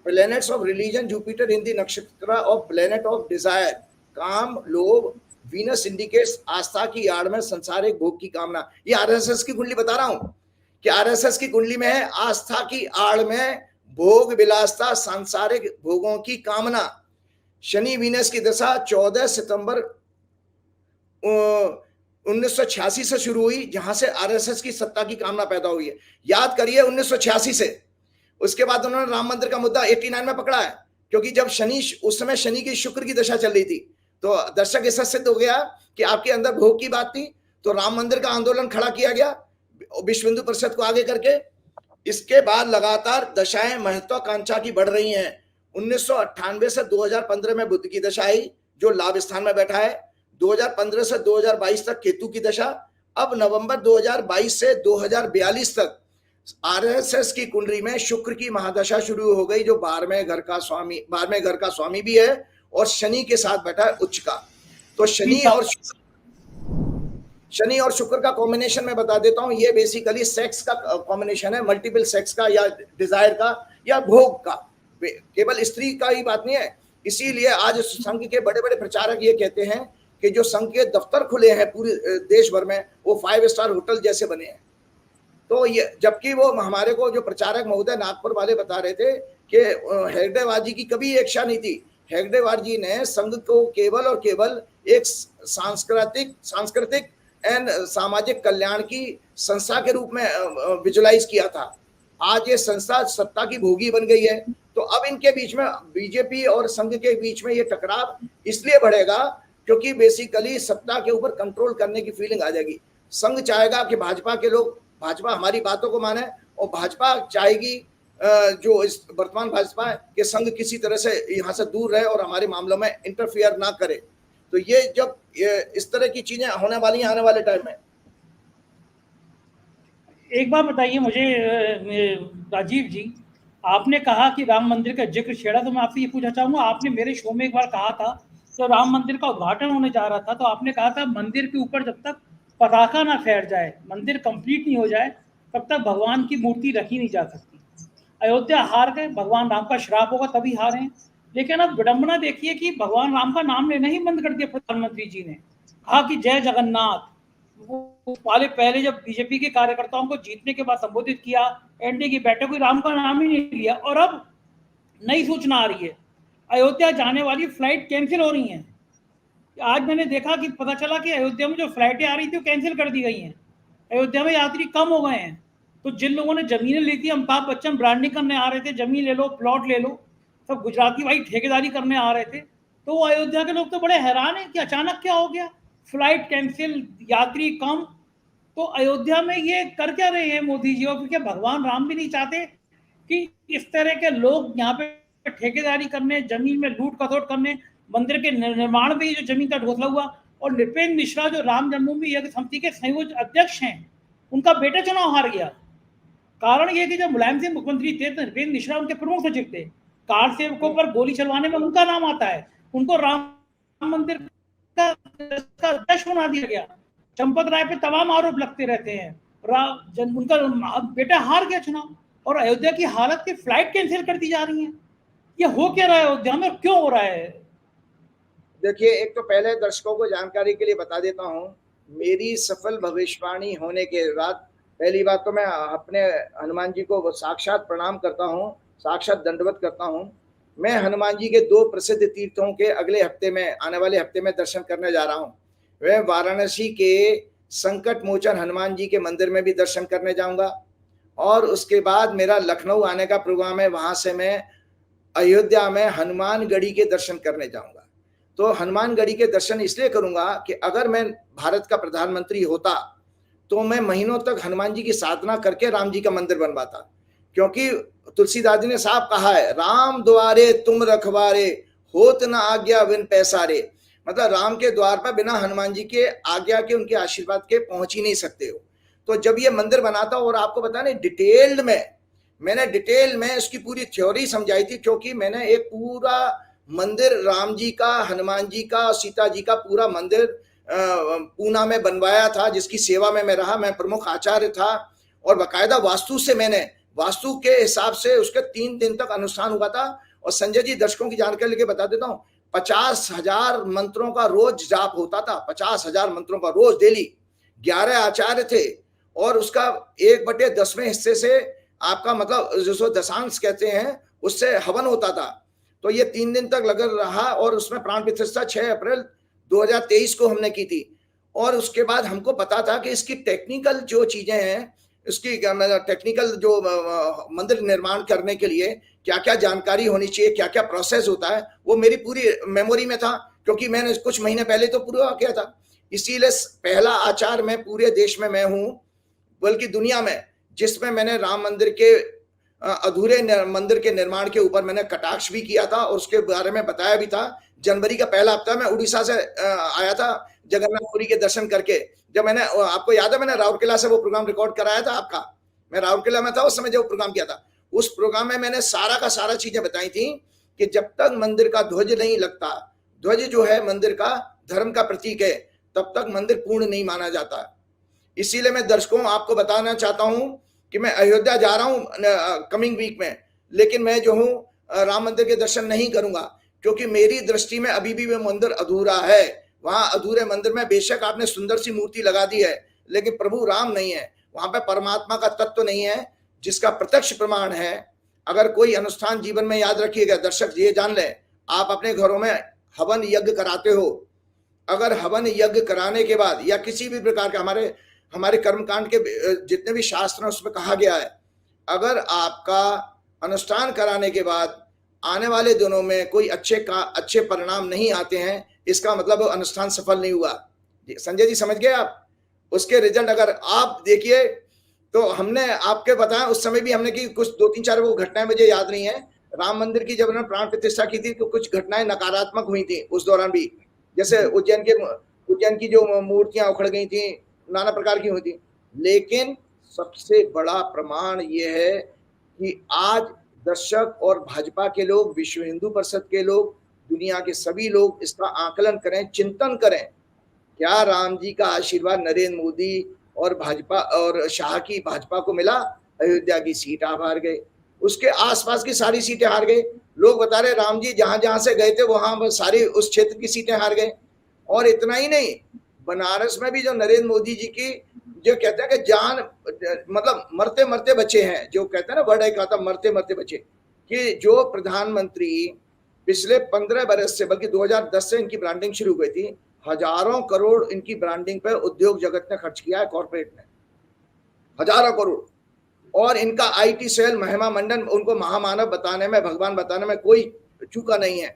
planets of religion Jupiter in the nakshatra of planet of desire, kama lobha, Venus indicates आस्था की आड़ में संसारिक भोग की कामना। ये आरएसएस की कुंडली बता रहा हूं कि आरएसएस की कुंडली में है आस्था की आड़ में भोग विलासता, सांसारिक भोगों की कामना। शनि वीनस की दशा 14 सितंबर 1986 से शुरू हुई, जहां से आरएसएस की सत्ता की कामना पैदा हुई है। याद करिए 1986 से। उसके बाद उन्होंने राम मंदिर का मुद्दा 89 में पकड़ा है, क्योंकि जब शनि, उस समय शनि की शुक्र की दशा चल रही थी, तो दर्शक इससे सिद्ध हो गया कि आपके अंदर भोग की बात थी, तो राम मंदिर का आंदोलन खड़ा किया गया विश्व हिंदू परिषद को आगे करके। इसके बाद लगातार दशाएं महत्वाकांक्षा की बढ़ रही हैं। 1998 से 2015 में बुध की दशा आई, जो लाभ स्थान में बैठा है। 2015 से 2022 तक केतु की दशा। अब नवंबर 2022 से 2042 तक आरएसएस की कुंडली में शुक्र की महादशा शुरू हो गई, जो 12वें घर का स्वामी भी है और शनि के साथ बैठा है उच्च का। तो शनि और शनि और शुक्र का कॉम्बिनेशन मैं बता देता हूं, ये बेसिकली सेक्स का कॉम्बिनेशन है, मल्टीपल सेक्स का या डिजायर का या भोग का, केवल स्त्री का ही बात नहीं है। इसीलिए आज संघ के बड़े बड़े प्रचारक ये कहते हैं कि जो संघ के दफ्तर खुले हैं पूरे देश भर में, वो 5 स्टार होटल जैसे बने हैं। तो ये, जबकि वो हमारे को जो प्रचारक महोदय नागपुर वाले बता रहे थे कि हेगडेवार जी की कभी इच्छा नहीं थी। हेगडेवार जी ने संघ को केवल और केवल एक सांस्कृतिक एंड सामाजिक कल्याण की संस्था के रूप में विजुलाइज किया था। आज ये संस्था सत्ता की भोगी बन गई है। तो अब इनके बीच में, बीजेपी और संघ के बीच में ये टकराव इसलिए बढ़ेगा क्योंकि बेसिकली सत्ता के ऊपर कंट्रोल करने की फीलिंग आ जाएगी। संघ चाहेगा कि भाजपा के लोग, भाजपा हमारी बातों को माने, और भाजपा चाहेगी जो इस वर्तमान भाजपा है कि संघ किसी तरह से यहाँ से दूर रहे और हमारे मामलों में इंटरफियर ना करे। तो ये जब इस तरह की चीजें होने वाली हैं आने वाले टाइम में। एक बात बताइए मुझे राजीव जी, आपने कहा कि राम मंदिर का जिक्र छेड़ा, तो मैं आपसे ये पूछना चाहूंगा, आपने मेरे शो में एक बार कहा था तो राम मंदिर का उद्घाटन होने जा रहा था, तो आपने कहा था मंदिर के ऊपर जब तक पताका ना फहर जाए, मंदिर कंप्लीट नहीं हो जाए, तब तक भगवान की मूर्ति रखी नहीं जा सकती। अयोध्या हार गए, भगवान राम का श्राप होगा तभी हारे। लेकिन अब विडंबना देखिए कि भगवान राम का नाम लेना ही बंद कर दिया प्रधानमंत्री जी ने। कहा कि जय जगन्नाथ, वो पहले जब बीजेपी के कार्यकर्ताओं को जीतने के बाद संबोधित किया, एनडीए की बैठक हुई, राम का नाम ही नहीं लिया। और अब नई सूचना आ रही है, अयोध्या जाने वाली फ्लाइट कैंसिल हो रही हैं। आज मैंने देखा कि पता चला कि अयोध्या में जो फ्लाइटें आ रही थी वो कैंसिल कर दी गई हैं। अयोध्या में यात्री कम हो गए हैं। तो जिन लोगों ने जमीनें ली थी, अमिताभ बच्चन ब्रांडिंग करने आ रहे थे, जमीन ले लो, प्लॉट ले लो, सब गुजराती भाई ठेकेदारी करने आ रहे थे। तो अयोध्या के लोग तो बड़े हैरान हैं कि अचानक क्या हो गया, फ्लाइट कैंसिल, यात्री कम। तो अयोध्या में ये कर क्या रहे हैं मोदी जी? और क्योंकि भगवान राम भी नहीं चाहते कि इस तरह के लोग यहाँ पे ठेकेदारी करने, जमीन में लूट खसोट करने, मंदिर के निर्माण में जो जमीन का ढोसला हुआ। और नृपेंद्र मिश्रा जो राम जन्मभूमि यज्ञ समिति के संयोजक अध्यक्ष हैं, उनका बेटा चुनाव हार गया। कारण ये कि जब मुलायम सिंह मुख्यमंत्री थे तो नृपेंद्र मिश्रा उनके प्रमुख सचिव थे। कार सेवकों पर गोली चलवाने में उनका नाम आता है, उनको राम मंदिर का अध्यक्ष बना दिया गया। चंपत राय पे तमाम आरोप लगते रहते हैं। उनका बेटा हार गया चुनाव, और अयोध्या की हालत की फ्लाइट कैंसिल कर दी जा रही है। ये हो क्या रहा है अयोध्या में, क्यों हो रहा है? देखिए, एक तो पहले दर्शकों को जानकारी के लिए बता देता हूं, मेरी सफल भविष्यवाणी होने के बाद पहली बात तो मैं अपने हनुमान जी को साक्षात प्रणाम करता हूं, साक्षात दंडवत करता हूं। मैं हनुमान जी के 2 प्रसिद्ध तीर्थों के अगले हफ्ते में, आने वाले हफ्ते में दर्शन करने जा रहा हूं। वह वाराणसी के संकट मोचन हनुमान जी के मंदिर में भी दर्शन करने जाऊंगा, और उसके बाद मेरा लखनऊ आने का प्रोग्राम है। वहां से मैं अयोध्या में हनुमानगढ़ी के दर्शन करने जाऊंगा। तो हनुमानगढ़ी के दर्शन इसलिए करूंगा कि अगर मैं भारत का प्रधानमंत्री होता तो मैं महीनों तक हनुमान जी की साधना करके राम जी का मंदिर बनवाता, क्योंकि तुलसीदास जी ने साफ कहा है, राम द्वारे तुम रखवारे, होत न आज्ञा बिन पैसारे। मतलब राम के द्वार पर बिना हनुमान जी के आज्ञा के, उनके आशीर्वाद के पहुंच ही नहीं सकते हो। तो जब ये मंदिर बनाता, और आपको पता नहीं मैंने डिटेल में इसकी पूरी थ्योरी समझाई थी, क्योंकि मैंने एक पूरा मंदिर राम जी का, हनुमान जी का, सीता जी का पूरा मंदिर पूना में बनवाया था, जिसकी सेवा में मैं रहा। मैं प्रमुख आचार्य था, और बाकायदा वास्तु के हिसाब से उसके 3 दिन तक अनुष्ठान हुआ था। और संजय जी, दर्शकों की जानकारी लेके बता देता हूँ, 50,000 मंत्रों का रोज जाप होता था, 50,000 मंत्रों का रोज डेली। 11 आचार्य थे, और उसका 1/10वें हिस्से से आपका मतलब जिसको दशांश कहते हैं, उससे हवन होता था। तो ये 3 दिन तक लगा रहा, और उसमें प्राण प्रतिष्ठा 6 अप्रैल 2023 को हमने की थी। और उसके बाद हमको पता था कि इसकी टेक्निकल जो चीजें हैं, इसकी टेक्निकल जो मंदिर निर्माण करने के लिए क्या क्या जानकारी होनी चाहिए, क्या क्या प्रोसेस होता है, वो मेरी पूरी मेमोरी में था, क्योंकि मैंने कुछ महीने पहले तो पूरा किया था। इसीलिए पहला आचार्य मैं पूरे देश में मैं हूं, बल्कि दुनिया में, जिसमें मैंने राम मंदिर के अधूरे मंदिर के निर्माण के ऊपर मैंने कटाक्ष भी किया था, और उसके बारे में बताया भी था। जनवरी का पहला हफ्ता मैं उड़ीसा से आया था जगन्नाथपुरी के दर्शन करके। जब मैंने, आपको याद है, मैंने राउरकेला से वो प्रोग्राम रिकॉर्ड कराया था आपका, मैं राउरकेला में था उस समय जब प्रोग्राम किया था। उस प्रोग्राम में मैंने सारा का सारा चीजें बताई थी कि जब तक मंदिर का ध्वज नहीं लगता, ध्वज जो है मंदिर का धर्म का प्रतीक है, तब तक मंदिर पूर्ण नहीं माना जाता। इसीलिए मैं दर्शकों आपको बताना चाहता हूं कि मैं अयोध्या जा रहा हूं कमिंग वीक में, लेकिन मैं जो हूं राम मंदिर के दर्शन नहीं करूंगा, क्योंकि मेरी दृष्टि में अभी भी वह मंदिर अधूरा है। वहां अधूरे मंदिर में बेशक आपने सुंदर सी मूर्ति लगा दी है, लेकिन प्रभु राम नहीं है वहां पे, परमात्मा का तत्व नहीं है, जिसका प्रत्यक्ष प्रमाण है। अगर कोई अनुष्ठान जीवन में, याद रखिएगा दर्शक ये जान लें, आप अपने घरों में हवन यज्ञ कराते हो, अगर हवन यज्ञ कराने के बाद या किसी भी प्रकार के हमारे कर्मकांड के जितने भी शास्त्र हैं उसमें कहा गया है, अगर आपका अनुष्ठान कराने के बाद आने वाले दिनों में कोई अच्छे परिणाम नहीं आते हैं, इसका मतलब अनुष्ठान सफल नहीं हुआ। संजय जी समझ गए आप? उसके रिजल्ट अगर आप देखिए तो हमने आपके बताया, उस समय भी हमने की कुछ 2-3-4 वो घटनाएं मुझे याद नहीं है। राम मंदिर की जब उन्होंने प्राण प्रतिष्ठा की थी तो कुछ घटनाएं नकारात्मक हुई थी उस दौरान भी, जैसे उज्जैन की जो मूर्तियां उखड़ गई थी, नाना प्रकार की हुई थी। लेकिन सबसे बड़ा प्रमाण ये है कि आज दर्शक और भाजपा के लोग, विश्व हिंदू परिषद के लोग, दुनिया के सभी लोग इसका आकलन करें, चिंतन करें, क्या राम जी का आशीर्वाद नरेंद्र मोदी और भाजपा और शाह की भाजपा को मिला? अयोध्या की सीट आप हार गए, उसके आसपास की सारी सीटें हार गए। लोग बता रहे राम जी जहां जहां से गए थे वहां सारी उस क्षेत्र की सीटें हार गए। और इतना ही नहीं, बनारस में भी जो नरेंद्र मोदी जी की जो कहते हैं कि जान मतलब मरते मरते बचे हैं, जो कहते हैं ना वर्ड एक आता मरते मरते बचे, कि जो प्रधानमंत्री पिछले 15 बरस से, बल्कि 2010 से इनकी ब्रांडिंग शुरू हुई थी, हजारों करोड़ इनकी ब्रांडिंग पे उद्योग जगत ने खर्च किया है, कॉर्पोरेट ने हजारों करोड़। और इनका आईटी सेल, महिमा मंडन, उनको महामानव बताने में, भगवान बताने में कोई चूका नहीं है।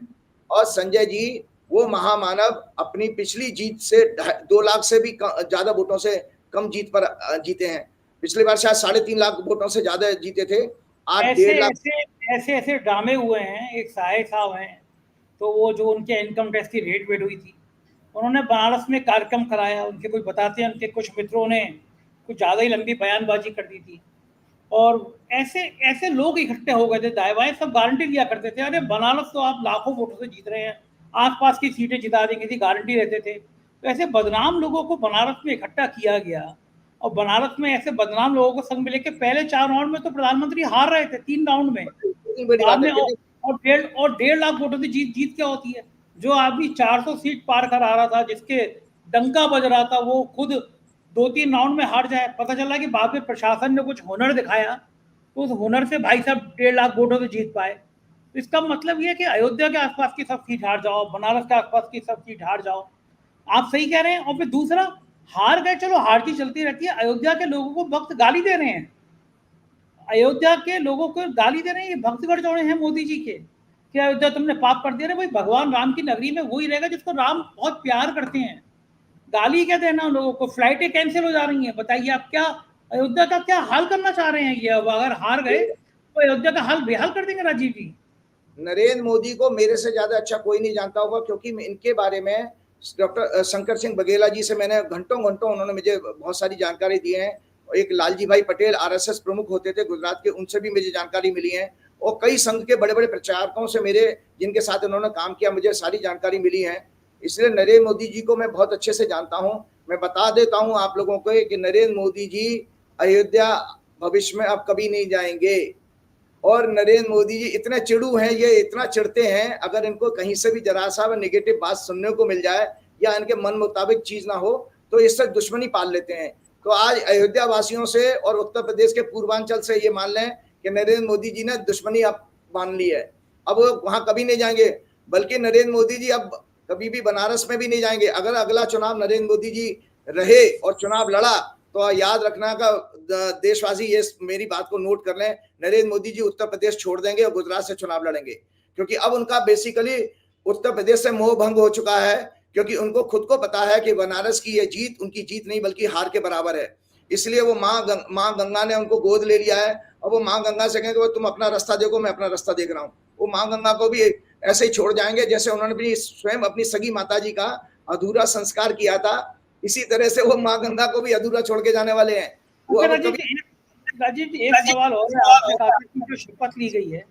और संजय जी वो महामानव अपनी पिछली जीत से 2 लाख से भी ज्यादा वोटों से कम जीत पर जीते हैं। पिछली बार शायद 3.5 लाख वोटों से ज्यादा जीते थे, आज 1.5 लाख। ऐसे ड्रामे हुए हैं। एक साहिब साहब हैं, तो वो जो उनके इनकम टैक्स की रेट वेट हुई थी, उन्होंने बनारस में कार्यक्रम कराया, उनके कुछ बताते हैं उनके कुछ मित्रों ने कुछ ज़्यादा ही लंबी बयानबाजी कर दी थी, और ऐसे ऐसे लोग इकट्ठे हो गए थे, दाएं बाएं सब गारंटी दिया करते थे, अरे बनारस तो आप लाखों वोटों से जीत रहे हैं, आसपास की सीटें जिता देंगे थी, गारंटी रहते थे। तो ऐसे बदनाम लोगों को बनारस में इकट्ठा किया गया, और बनारस में ऐसे बदनाम लोगों को संग में लेके पहले 4 राउंड में तो प्रधानमंत्री हार रहे थे, 3 राउंड में, बाद में और 1.5 लाख वोटों से जीत क्या होती है। जो आदमी 400 सीट पार करा रहा था, जिसके डंका बज रहा था, वो खुद 2-3 राउंड में हार जाए। पता चला कि बाद में प्रशासन ने कुछ हुनर दिखाया, तो उस हुनर से भाई साहब 1.5 लाख वोटों से जीत पाए। तो इसका मतलब ये है कि अयोध्या के आसपास की सब सीट हार जाओ, बनारस के आसपास की सब सीट हार जाओ, आप सही कह रहे हैं। और फिर दूसरा, हार गए चलो, हार की चलती रहती है, अयोध्या के लोगों को भक्त गाली दे रहे हैं, अयोध्या के लोगों को गाली दे रहे हैं, ये भक्तगढ़ जोड़े हैं मोदी जी के, कि अयोध्या तुमने पाप कर दिया। भाई भगवान राम की नगरी में वही रहेगा जिसको राम बहुत प्यार करते हैं, गाली क्या देना लोगों को। फ्लाइटें कैंसिल हो जा रही हैं, बताइए आप क्या अयोध्या का क्या हाल करना चाह रहे हैं ये। अब अगर हार गए तो अयोध्या का हाल बेहाल कर देंगे राजीव जी। नरेंद्र मोदी को मेरे से ज्यादा अच्छा कोई नहीं जानता होगा, क्योंकि इनके बारे में डॉक्टर शंकर सिंह बघेला जी से मैंने घंटों उन्होंने मुझे बहुत सारी जानकारी दी है। एक लालजी भाई पटेल आरएसएस प्रमुख होते थे गुजरात के, उनसे भी मुझे जानकारी मिली है, और कई संघ के बड़े बड़े प्रचारकों से मेरे, जिनके साथ उन्होंने काम किया, मुझे सारी जानकारी मिली है। इसलिए नरेंद्र मोदी जी को मैं बहुत अच्छे से जानता हूं। मैं बता देता हूं आप लोगों को कि नरेंद्र मोदी जी अयोध्या भविष्य में अब कभी नहीं जाएंगे। और नरेंद्र मोदी जी इतने चिड़ू हैं, ये इतना चिढ़ते हैं, अगर इनको कहीं से भी जरा सा नेगेटिव बात सुनने को मिल जाए या इनके मन मुताबिक चीज ना हो तो इससे दुश्मनी पाल लेते हैं। तो आज अयोध्या वासियों से और उत्तर प्रदेश के पूर्वांचल से ये मान लें कि नरेंद्र मोदी जी ने दुश्मनी अब मान ली है, अब वो वहां कभी नहीं जाएंगे। बल्कि नरेंद्र मोदी जी अब कभी भी बनारस में भी नहीं जाएंगे। अगर अगला चुनाव नरेंद्र मोदी जी रहे और चुनाव लड़ा तो याद रखना का देशवासी ये मेरी बात को नोट कर लें, नरेंद्र मोदी जी उत्तर प्रदेश छोड़ देंगे और गुजरात से चुनाव लड़ेंगे, क्योंकि अब उनका बेसिकली उत्तर प्रदेश से मोह भंग हो चुका है, क्योंकि उनको खुद को पता है कि बनारस की ये जीत उनकी जीत नहीं बल्कि हार के बराबर है। इसलिए वो माँ गंगा ने उनको गोद ले लिया है, और वो माँ गंगा से कहेंगे तुम अपना रास्ता देखो, मैं अपना रास्ता देख रहा हूँ। वो माँ गंगा को भी ऐसे ही छोड़ जाएंगे जैसे उन्होंने भी स्वयं अपनी सगी माता जी का अधूरा संस्कार किया था, इसी तरह से वो माँ गंगा को भी अधूरा छोड़ के जाने वाले हैं। वो राजीव जी एक सवाल और है, आपने कहा कि जो शपथ ली गई है,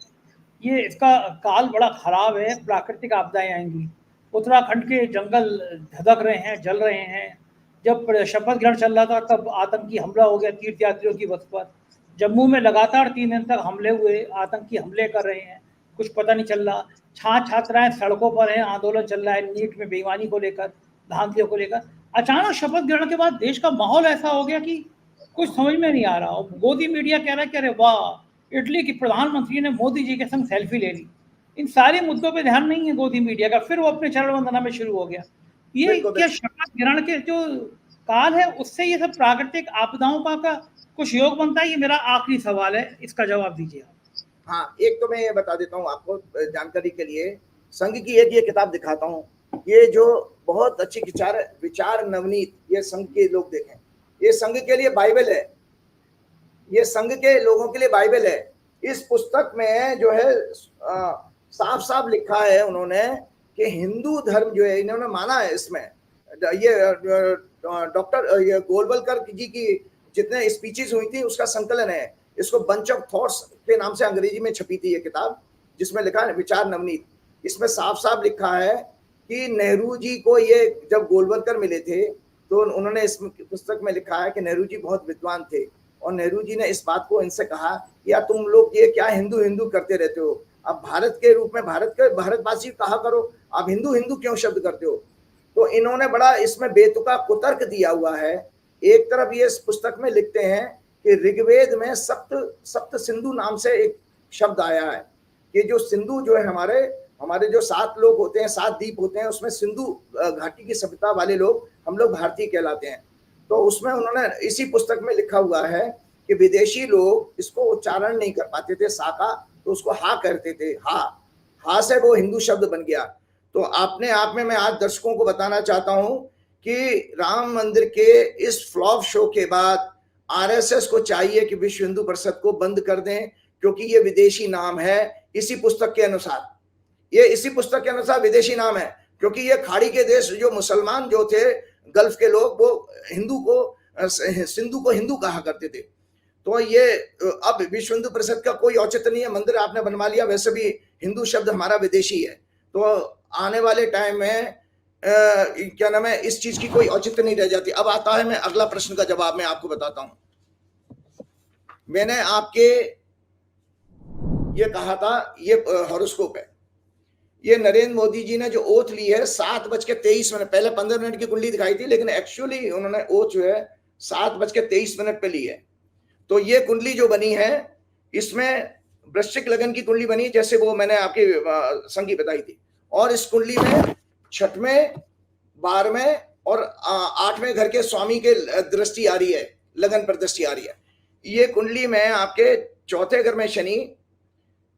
ये इसका काल बड़ा खराब है, प्राकृतिक आपदाएं आएंगी, उत्तराखंड के जंगल धधक रहे हैं, जल रहे हैं। जब शपथ ग्रहण चल रहा था तब आतंकी हमला हो गया तीर्थयात्रियों की बस पर। जम्मू में लगातार 3 दिन तक हमले हुए, आतंकी हमले कर रहे हैं, कुछ पता नहीं चल रहा। छात्राएं सड़कों पर हैं, आंदोलन चल रहा है नीट में बेईमानी को लेकर, धांधलियों को लेकर। अचानक शपथ ग्रहण के बाद देश का माहौल ऐसा हो गया कि कुछ समझ में नहीं आ रहा। और मोदी मीडिया कह रहा है कि अरे वाह, इटली की प्रधानमंत्री ने मोदी जी के संग सेल्फी ले ली। इन सारे मुद्दों पे ध्यान नहीं है मोदी मीडिया का। फिर वो अपने चरण वंदना में शुरू हो गया। ये बिल्कुल क्या बिल्कुल। शपथ ग्रहण के जो काल है उससे ये सब प्राकृतिक आपदाओं का कुछ योग बनता है? ये मेरा आखिरी सवाल है, इसका जवाब दीजिए आप। हाँ, एक तो मैं ये बता देता हूँ आपको जानकारी के लिए, संघ की एक ये किताब दिखाता हूँ, ये जो बहुत अच्छी विचार नवनीत, ये संघ के लोग देखें, ये संघ के लिए बाइबल है, ये संघ के लोगों के लिए बाइबल है। इस पुस्तक में जो है साफ साफ लिखा है उन्होंने कि हिंदू धर्म जो है, इन्होंने माना है इसमें, ये डॉक्टर ये गोलवलकर जी की जितने स्पीचेस हुई थी उसका संकलन है। इसको बंच ऑफ थॉट्स के नाम से अंग्रेजी में छपी थी ये किताब, जिसमें लिखा है विचार नवनीत। इसमें साफ साफ लिखा है कि नेहरू जी को ये जब गोलवलकर मिले थे तो उन्होंने इस पुस्तक में लिखा है कि नेहरू जी बहुत विद्वान थे और नेहरू जी ने इस बात को इनसे कहा कि यार तुम लोग ये क्या हिंदू हिंदू करते रहते हो, अब भारत के रूप में भारतवासी कहा करो, आप हिंदू हिंदू क्यों शब्द करते हो। तो इन्होंने बड़ा इसमें बेतुका कुतर्क दिया हुआ है। एक तरफ ये इस पुस्तक में लिखते हैं कि ऋग्वेद में सप्त सिंधु नाम से एक शब्द आया है कि जो सिंधु जो है हमारे जो 7 लोग होते हैं, 7 द्वीप होते हैं, उसमें सिंधु घाटी की सभ्यता वाले लोग हम लोग भारतीय कहलाते हैं। तो उसमें उन्होंने इसी पुस्तक में लिखा हुआ है कि विदेशी लोग इसको उच्चारण नहीं कर पाते थे, सा का, तो उसको हा करते थे, हा से वो हिंदू शब्द बन गया। तो अपने आप में मैं आज दर्शकों को बताना चाहता हूं कि राम मंदिर के इस फ्लॉप शो के बाद आरएसएस को चाहिए कि विश्व हिंदू परिषद को बंद कर दें, क्योंकि ये विदेशी नाम है। इसी पुस्तक के अनुसार ये इसी पुस्तक के अनुसार विदेशी नाम है, क्योंकि ये खाड़ी के देश जो मुसलमान जो थे, गल्फ के लोग, वो सिंधु को हिंदू कहा करते थे। तो ये अब विश्व हिंदू परिषद का कोई औचित्य नहीं है। मंदिर आपने बनवा लिया, वैसे भी हिंदू शब्द हमारा विदेशी है, तो आने वाले टाइम में क्या नाम है, इस चीज की कोई औचित्य नहीं रह जाती। अब आता है मैं अगला प्रश्न का जवाब मैं आपको बताता हूं। मैंने आपके ये कहा था, ये हॉरोस्कोप है, ये नरेंद्र मोदी जी ने जो ओथ ली है 7:23, पहले 15 मिनट की कुंडली दिखाई थी, लेकिन एक्चुअली उन्होंने ओथ जो है 7:23 पे ली है। तो ये कुंडली जो बनी है, इसमें वृश्चिक लगन की कुंडली बनी, जैसे वो मैंने आपकी संगी बताई थी। और इस कुंडली में 6वें, 12वें और 8वें घर के स्वामी के दृष्टि आ रही है, लगन पर दृष्टि आ रही है। ये कुंडली में आपके 4थे घर में शनि,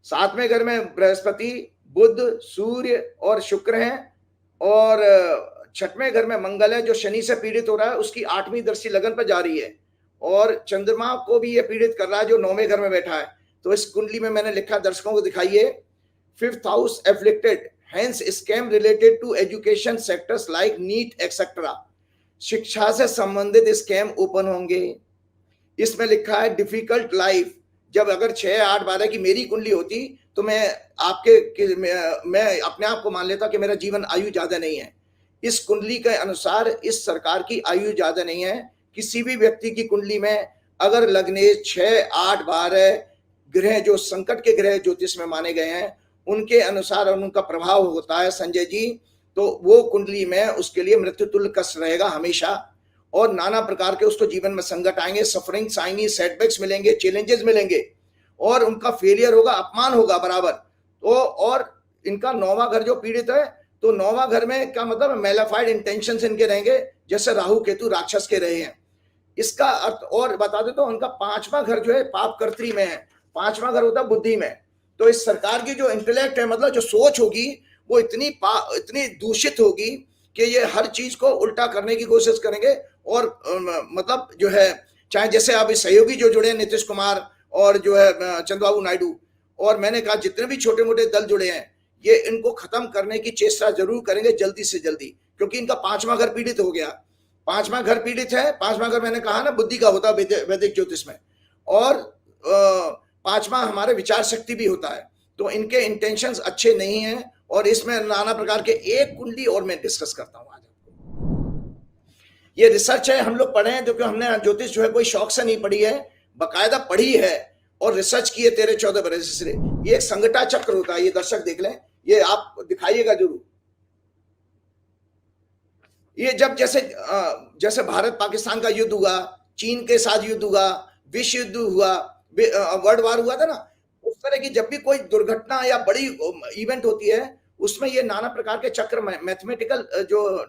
7वें घर में बृहस्पति, बुध, सूर्य और शुक्र हैं, और 6वें घर में मंगल है जो शनि से पीड़ित हो रहा है, उसकी 8वीं दृष्टि लगन पर जा रही है। और चंद्रमा को भी ये पीड़ित कर रहा है जो 9वें घर में बैठा है। तो इस कुंडली में मैंने लिखा, दर्शकों को दिखाइए, 5th house afflicted, hence scam related to education sectors like NEET etcetera. शिक्षा से संबंधित स्कैम ओपन होंगे। इसमें लिखा है डिफिकल्ट लाइफ। जब अगर 6, 8, 12 की मेरी कुंडली होती तो मैं अपने आप को मान लेता कि मेरा जीवन आयु ज्यादा नहीं है। इस कुंडली के अनुसार इस सरकार की आयु ज्यादा नहीं है। किसी भी व्यक्ति की कुंडली में अगर लग्नेश 6, 8, 12 ग्रह जो संकट के ग्रह ज्योतिष में माने गए हैं, उनके अनुसार और उनका प्रभाव होता है संजय जी, तो वो कुंडली में उसके लिए मृत्यु तुल्य कष्ट रहेगा हमेशा, और नाना प्रकार के उसको जीवन में संकट आएंगे, सफरिंग्स आएंगी, सेटबैक्स मिलेंगे, चैलेंजेस मिलेंगे, और उनका फेलियर होगा, अपमान होगा बराबर। तो और इनका 9वां घर जो पीड़ित है, तो 9वां घर में क्या मतलब, मेलाफाइड इंटेंशंस इनके रहेंगे, जैसे राहु केतु राक्षस के रहे हैं। इसका अर्थ और बता देता हूं, उनका 5वां घर जो है पाप कर्त्री में है, 5वां घर होता है बुद्धि में। तो इस सरकार की जो इंटेलेक्ट है, मतलब जो सोच होगी, वो इतनी दूषित होगी कि ये हर चीज को उल्टा करने की कोशिश करेंगे। और मतलब जो है, चाहे जैसे आप सहयोगी जो जुड़े हैं, नीतीश कुमार और जो है चंद्रबाबू नायडू, और मैंने कहा जितने भी छोटे मोटे दल जुड़े हैं, ये इनको खत्म करने की चेष्टा जरूर करेंगे जल्दी से जल्दी, क्योंकि इनका 5वां घर पीड़ित हो गया। 5वां घर पीड़ित है, 5वां घर मैंने कहा ना बुद्धि का होता है वैदिक ज्योतिष में, और 5वां हमारे विचार शक्ति भी होता है। तो इनके इंटेंशंस अच्छे नहीं हैं, और इसमें नाना प्रकार के एक कुंडली और मैं डिस्कस करता हूं आज आपको। ये रिसर्च है, हम लोग पढ़े हैं, क्योंकि हमने ज्योतिष जो है कोई शौक से नहीं पढ़ी है, बकायदा पढ़ी है और रिसर्च की है 13-14 बरस से। ये एक संगठा चक्र होता है, ये दर्शक देख लें, ये आप दिखाइएगा जरूर। ये जब जैसे भारत पाकिस्तान का युद्ध हुआ, चीन के साथ युद्ध हुआ, विश्व युद्ध हुआ, वर्ल्ड वार हुआ था ना, उस तरह की जब भी कोई दुर्घटना या बड़ी इवेंट होती है, उसमें ये नाना प्रकार के चक्र, मैथमेटिकल जो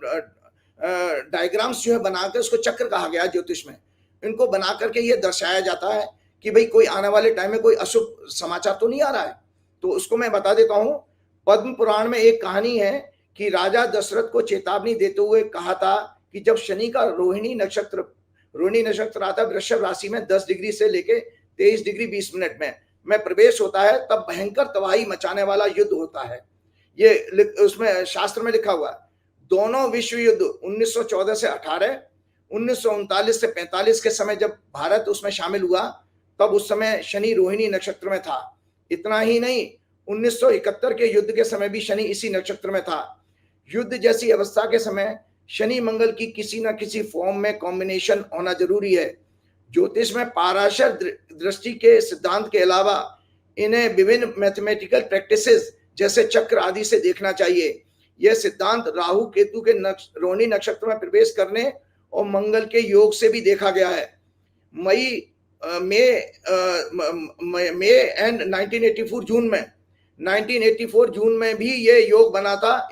डायग्राम्स जो है बनाकर, उसको चक्र कहा गया ज्योतिष में, इनको बना करके ये दर्शाया जाता है कि भाई कोई आने वाले टाइम में कोई अशुभ समाचार तो नहीं आ रहा है। तो उसको मैं बता देता हूं। पद्म पुराण में एक कहानी है कि राजा दशरथ को चेतावनी देते हुए कहा था कि जब शनि का रोहिणी नक्षत्र आता है वृषभ राशि में 10 डिग्री से लेके 23 डिग्री 20 मिनट में प्रवेश होता है, तब भयंकर तबाही मचाने वाला युद्ध होता है। ये उसमें शास्त्र में लिखा हुआ है। दोनों विश्व युद्ध 1914 से 18, 1939 से 45 के समय जब भारत उसमें शामिल हुआ, तब उस समय शनि रोहिणी नक्षत्र में था। इतना ही नहीं, 1971 के युद्ध के समय भी शनि इसी नक्षत्र में था। युद्ध जैसी अवस्था के समय शनि मंगल की किसी न किसी फॉर्म में कॉम्बिनेशन होना जरूरी है। ज्योतिष में पाराशर दृष्टि के सिद्धांत के अलावा इन्हें विभिन्न मैथमेटिकल प्रैक्टिसेस जैसे चक्र आदि से देखना चाहिए। यह सिद्धांत राहु केतु के रोहिणी नक्षत्र में प्रवेश करने और मंगल के योग से भी देखा गया है। मई एंड 1984 जून में भी ये योग बना था।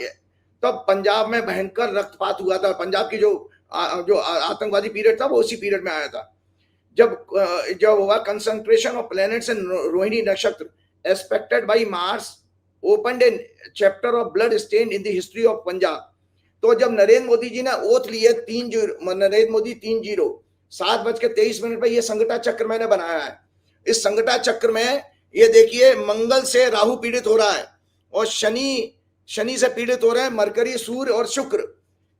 तब पंजाब में भयंकर रक्तपात हुआ था। पंजाब की जो आतंकवादी पीरियड था वो उसी पीरियड में आया था, जब हुआ concentration of planets in Rohini nakshatra expected by Mars opened a chapter of blood stain in the history of Punjab. तो जब नरेंद्र मोदी जी ने ओथ लिए, 7:23 पर ये संगठा चक्र मैंने बनाया है। इस संगठा चक्र में ये देखिए, मंगल से राहु पीड़ित हो रहा है और शनि से पीड़ित हो रहे हैं मरकरी, सूर्य और शुक्र।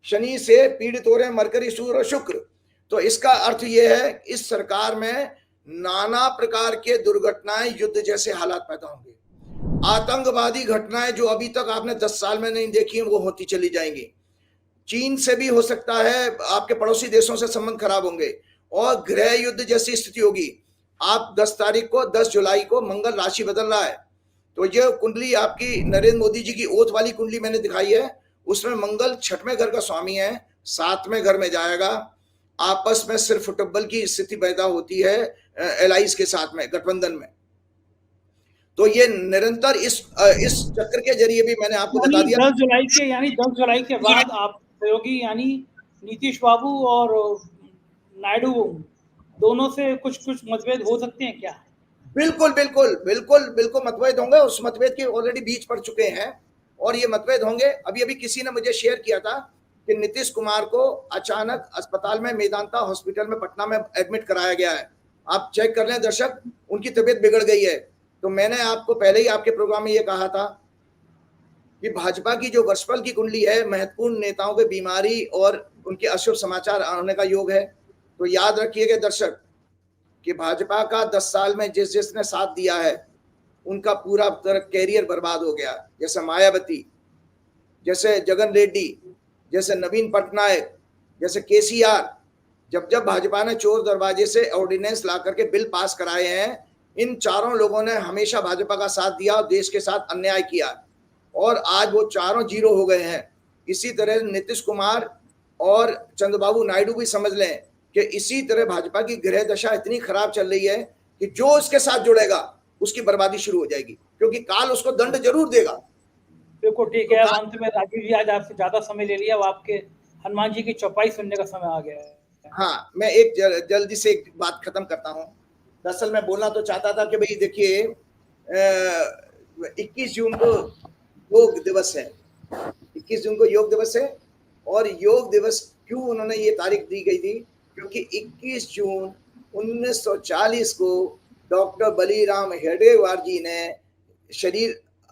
शनि से पीड़ित हो रहे हैं मरकरी, सूर्य और शुक्र। तो इसका अर्थ यह है, इस सरकार में नाना प्रकार के दुर्घटनाएं, युद्ध जैसे हालात पैदा होंगे। आतंकवादी घटनाएं जो अभी तक आपने 10 साल में नहीं देखी हैं, वो होती चली जाएंगी। चीन से भी हो सकता है, आपके पड़ोसी देशों से संबंध खराब होंगे और गृह युद्ध जैसी स्थिति होगी। आप 10 जुलाई को मंगल राशि बदल रहा है, तो ये कुंडली आपकी नरेंद्र मोदी जी की ओथ वाली कुंडली मैंने दिखाई है। उसमें मंगल 6वें घर का स्वामी है, 7वें घर में जाएगा। आपस में सिर्फ फुटबॉल की स्थिति पैदा होती है एलाइज के साथ में, गठबंधन में। तो ये निरंतर इस चक्र के जरिए भी मैंने आपको बता दिया। 10 जुलाई के बाद आप सहयोगी यानी नीतीश बाबू और नायडू दोनों से कुछ मतभेद हो सकते हैं क्या? बिल्कुल मतभेद होंगे। उस मतभेद के ऑलरेडी बीच पड़ चुके हैं और ये मतभेद होंगे। अभी किसी ने मुझे शेयर किया था कि नीतीश कुमार को अचानक अस्पताल में, मेदांता हॉस्पिटल में पटना में एडमिट कराया गया है। आप चेक कर लें दर्शक, उनकी तबीयत बिगड़ गई है। तो मैंने आपको पहले ही आपके प्रोग्राम में ये कहा था कि भाजपा की जो वर्षफल की कुंडली है, महत्वपूर्ण नेताओं की बीमारी और उनके अशुभ समाचार आने का योग है। तो याद रखिएगा दर्शक कि भाजपा का 10 साल में जिसने साथ दिया है, उनका पूरा कैरियर बर्बाद हो गया। जैसे मायावती, जैसे जगन रेड्डी, जैसे नवीन पटनायक, जैसे केसीआर, जब भाजपा ने चोर दरवाजे से ऑर्डिनेंस ला करके बिल पास कराए हैं, इन चारों लोगों ने हमेशा भाजपा का साथ दिया और देश के साथ अन्याय किया और आज वो चारों जीरो हो गए हैं। इसी तरह नीतीश कुमार और चंद्रबाबू नायडू भी समझ लें कि इसी तरह भाजपा की गृह दशा इतनी खराब चल रही है कि जो उसके साथ जुड़ेगा उसकी बर्बादी शुरू हो जाएगी, क्योंकि काल उसको दंड जरूर देगा। बिल्कुल ठीक है। अंत में राजीव जी, आज आपसे ज्यादा समय ले लिया, अब आपके हनुमान जी की चौपाई सुनने का समय आ गया है। हाँ, मैं एक जल्दी से एक बात खत्म करता हूँ। दरअसल मैं बोलना तो चाहता था कि भाई देखिए, 21 जून को योग दिवस है। 21 जून को योग दिवस है और योग दिवस क्यों उन्होंने ये तारीख दी गई थी, क्योंकि 21 जून 1940 को डॉक्टर बलीराम हेडगेवार जी ने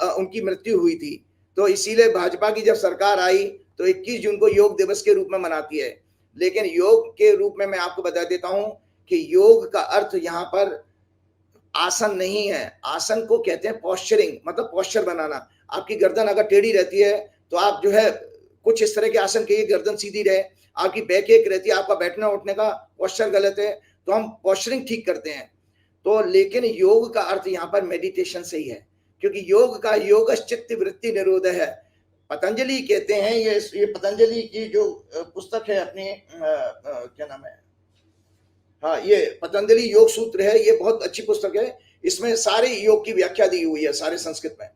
उनकी मृत्यु हुई थी। तो इसीलिए भाजपा की जब सरकार आई तो 21 जून को योग दिवस के रूप में मनाती है। लेकिन योग के रूप में मैं आपको बता देता हूं कि योग का अर्थ यहाँ पर आसन नहीं है। आसन को कहते हैं पोस्चरिंग, मतलब पोस्चर बनाना। आपकी गर्दन अगर टेढ़ी रहती है तो आप जो है कुछ इस तरह के आसन करिए, गर्दन सीधी रहे। आपकी बैक एक रहती है, आपका बैठना उठने का पोस्चर गलत है, तो हम पोस्चरिंग ठीक करते हैं। तो लेकिन योग का अर्थ यहाँ पर मेडिटेशन से ही है, क्योंकि योग का योग चित्त वृत्ति निरोध है। पतंजलि कहते हैं, ये पतंजलि की जो पुस्तक है अपनी क्या नाम है, हाँ, ये पतंजलि योग सूत्र है, ये बहुत अच्छी पुस्तक है। इसमें सारे योग की व्याख्या दी हुई है, सारे संस्कृत में।